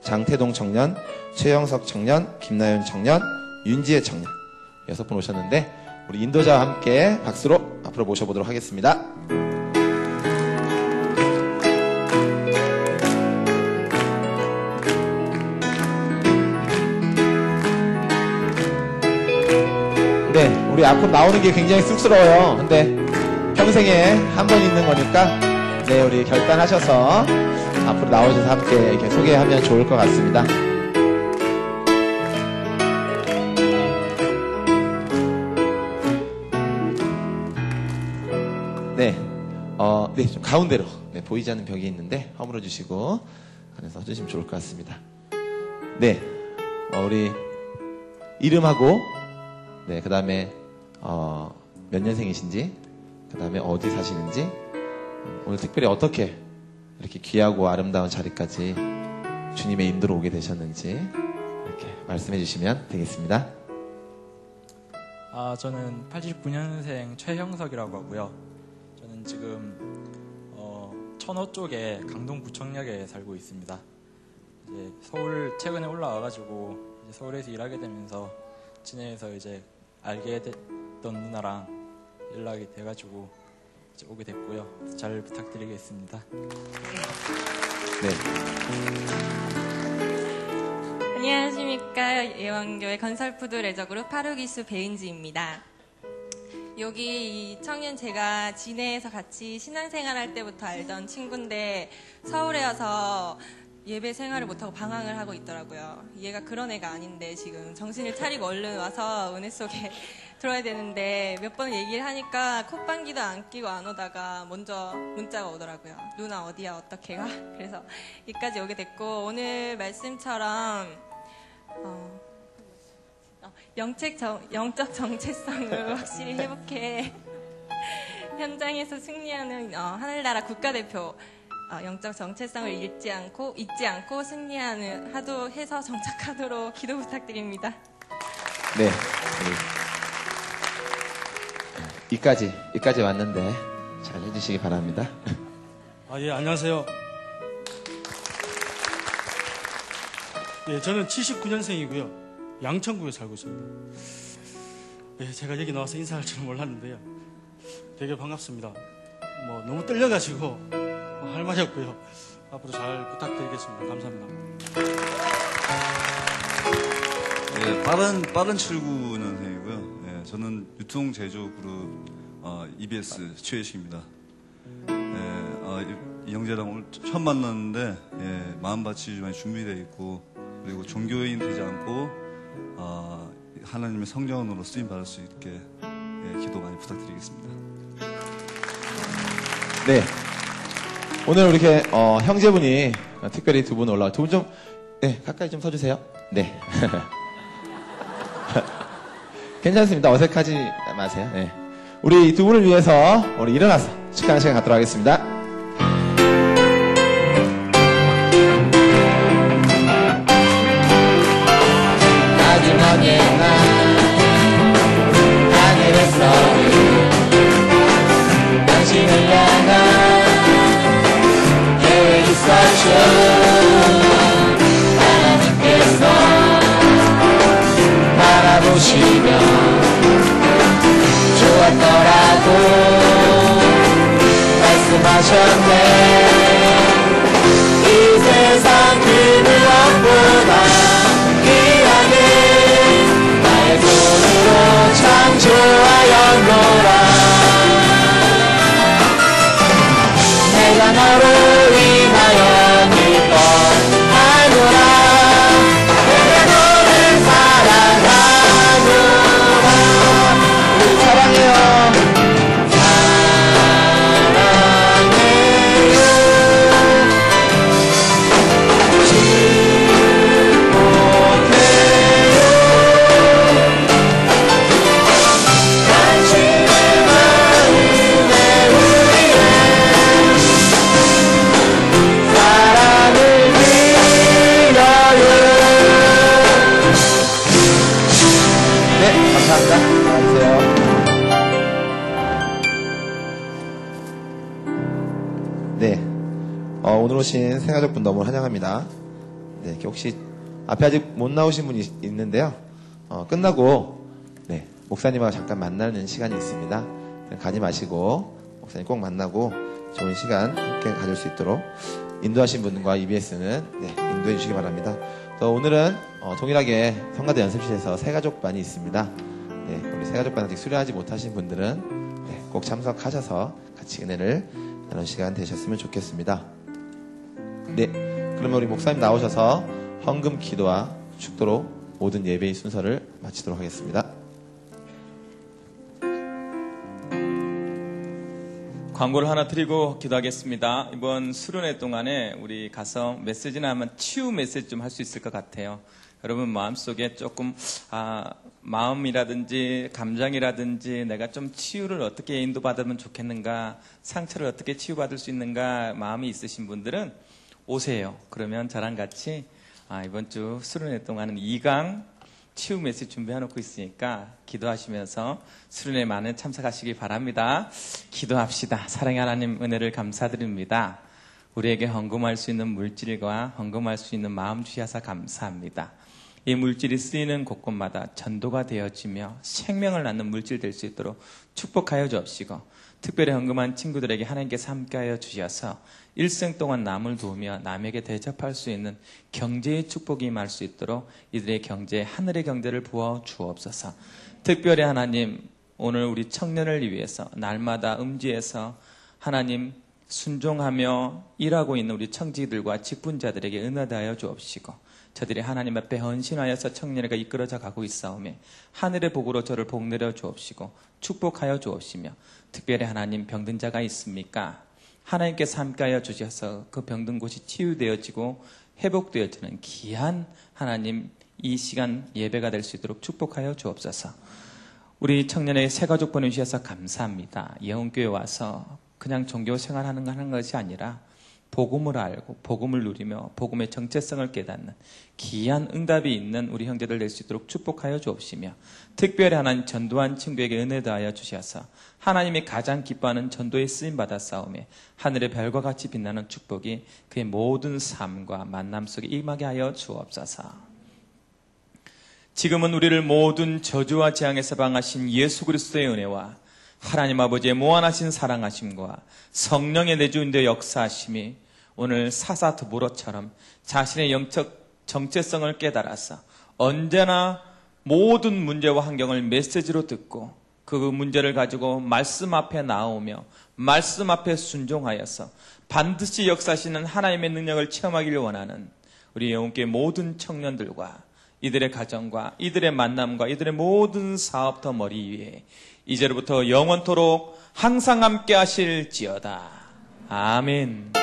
장태동 청년, 최영석 청년, 김나연 청년, 윤지혜 청년 6분 오셨는데 우리 인도자와 함께 박수로 앞으로 모셔보도록 하겠습니다. 네, 우리 앞으로 나오는 게 굉장히 쑥스러워요. 근데 평생에 한 번 있는 거니까 네, 우리 결단하셔서 앞으로 나오셔서 함께 이렇게 소개하면 좋을 것 같습니다. 네, 네, 좀 가운데로 보이지 않는 벽이 있는데 허물어 주시고 안에서 해주시면 좋을 것 같습니다. 네, 우리 이름하고 네, 그 다음에 몇 년생이신지, 그 다음에 어디 사시는지, 오늘 특별히 어떻게 이렇게 귀하고 아름다운 자리까지 주님의 인도로 오게 되셨는지 이렇게 말씀해 주시면 되겠습니다. 저는 89년생 최형석이라고 하고요. 저는 지금 천호 쪽에 강동구청역에 살고 있습니다. 이제 서울 최근에 올라와가지고 이제 서울에서 일하게 되면서 진해에서 이제 알게 됐던 누나랑 연락이 돼가지고 이제 오게 됐고요. 잘 부탁드리겠습니다. 네. 안녕하십니까. 예원교회 건설푸드 레저그룹 파루기수 배은지입니다. 여기 이 청년 제가 진해에서 같이 신앙생활할 때부터 알던 친구인데 서울에 와서 예배 생활을 못하고 방황을 하고 있더라고요. 얘가 그런 애가 아닌데 지금 정신을 차리고 얼른 와서 은혜 속에 들어야 되는데 몇 번 얘기를 하니까 콧방귀도 안 끼고 안 오다가 먼저 문자가 오더라고요. 누나 어디야 어떻게 가? 그래서 여기까지 오게 됐고 오늘 말씀처럼 영적 정체성을 확실히 회복해 현장에서 승리하는 하늘나라 국가대표 영적 정체성을 잊지 않고 승리하는 하도 해서 정착하도록 기도 부탁드립니다. 네. 이까지 왔는데 잘 해주시기 바랍니다. 예, 안녕하세요. 예, 저는 79년생이고요. 양천구에 살고 있습니다. 예, 제가 여기 나와서 인사할 줄은 몰랐는데요. 되게 반갑습니다. 너무 떨려가지고 할 말이 없고요. 앞으로 잘 부탁드리겠습니다. 감사합니다. 예, 빠른 79년생이고요. 예, 저는 유통제조그룹 EBS 최혜식입니다. 예, 이영재랑 오늘 처음 만났는데 마음밭이 많이 준비되어 있고 그리고 종교인 되지 않고 하나님의 성령으로 쓰임 받을 수 있게 기도 많이 부탁드리겠습니다. 네. 오늘 이렇게 형제분이 특별히 두 분 올라와 두 분 좀 가까이 좀 서주세요. 네. 괜찮습니다. 어색하지 마세요. 네. 우리 두 분을 위해서 우리 일어나서 축하하는 시간 갖도록 하겠습니다. 마지막 예나 하늘에서 당신을 향한 계획 있었죠. 하나님께서 바라보시며 좋았더라고 말씀하셨네. 이 세상 그 무엇보다 귀하게 나의 손으로 창조하였노라. 내가 너로 인하여 기뻐하노라. 내가 너를 사랑하노라. 우리 사랑해요. 오늘 오신 새가족분 너무 환영합니다. 네, 혹시 앞에 아직 못 나오신 분이 있는데요. 끝나고 목사님하고 잠깐 만나는 시간이 있습니다. 가지 마시고 목사님 꼭 만나고 좋은 시간 함께 가질 수 있도록 인도하신 분과 EBS는 인도해 주시기 바랍니다. 또 오늘은 동일하게 성가대 연습실에서 새가족반이 있습니다. 우리 새가족반 아직 수료하지 못하신 분들은 꼭 참석하셔서 같이 은혜를 나누는 시간 되셨으면 좋겠습니다. 네, 그러면 우리 목사님 나오셔서 헌금 기도와 축도로 모든 예배의 순서를 마치도록 하겠습니다. 광고를 하나 드리고 기도하겠습니다. 이번 수련회 동안에 우리 가서 메시지나 하면 치유 메시지 좀 할 수 있을 것 같아요. 여러분 마음속에 조금 마음이라든지 감정이라든지 내가 좀 치유를 어떻게 인도받으면 좋겠는가, 상처를 어떻게 치유받을 수 있는가 마음이 있으신 분들은 오세요. 그러면 저랑 같이 이번 주 수련회 동안은 2강 치유 메시지 준비해놓고 있으니까 기도하시면서 수련회 많은 참석하시기 바랍니다. 기도합시다. 사랑의 하나님 은혜를 감사드립니다. 우리에게 헌금할 수 있는 물질과 헌금할 수 있는 마음 주셔서 감사합니다. 이 물질이 쓰이는 곳곳마다 전도가 되어지며 생명을 낳는 물질 될 수 있도록 축복하여 주옵시고, 특별히 헌금한 친구들에게 하나님께서 함께하여 주셔서 일생 동안 남을 도우며 남에게 대접할 수 있는 경제의 축복이 임할 수 있도록 이들의 경제에 하늘의 경제를 부어 주옵소서. 특별히 하나님, 오늘 우리 청년을 위해서 날마다 음지에서 하나님 순종하며 일하고 있는 우리 청지들과 직분자들에게 은혜하여 주옵시고 저들이 하나님 앞에 헌신하여서 청년회가 이끌어져 가고 있사오매 하늘의 복으로 저를 복내려 주옵시고 축복하여 주옵시며 특별히 하나님 병든 자가 있습니까? 하나님께서 함께하여 주셔서 그 병든 곳이 치유되어지고 회복되어지는 귀한 하나님 이 시간 예배가 될 수 있도록 축복하여 주옵소서. 우리 청년회 새 가족 보내주셔서 감사합니다. 예원교회 와서 그냥 종교 생활하는 것이 아니라 복음을 알고 복음을 누리며 복음의 정체성을 깨닫는 귀한 응답이 있는 우리 형제들 될 수 있도록 축복하여 주옵시며 특별히 하나님 전도한 친구에게 은혜 더하여 주셔서 하나님이 가장 기뻐하는 전도에 쓰임받아 싸움에 하늘의 별과 같이 빛나는 축복이 그의 모든 삶과 만남 속에 임하게 하여 주옵소서. 지금은 우리를 모든 저주와 재앙에서 방하신 예수 그리스도의 은혜와 하나님 아버지의 무한하신 사랑하심과 성령의 내주인대 역사하심이 오늘 사사 드보로처럼 자신의 영적 정체성을 깨달아서 언제나 모든 문제와 환경을 메시지로 듣고 그 문제를 가지고 말씀 앞에 나오며 말씀 앞에 순종하여서 반드시 역사하시는 하나님의 능력을 체험하기를 원하는 우리 영혼교회 모든 청년들과 이들의 가정과 이들의 만남과 이들의 모든 사업터 머리 위에 이제로부터 영원토록 항상 함께 하실지어다. 아멘.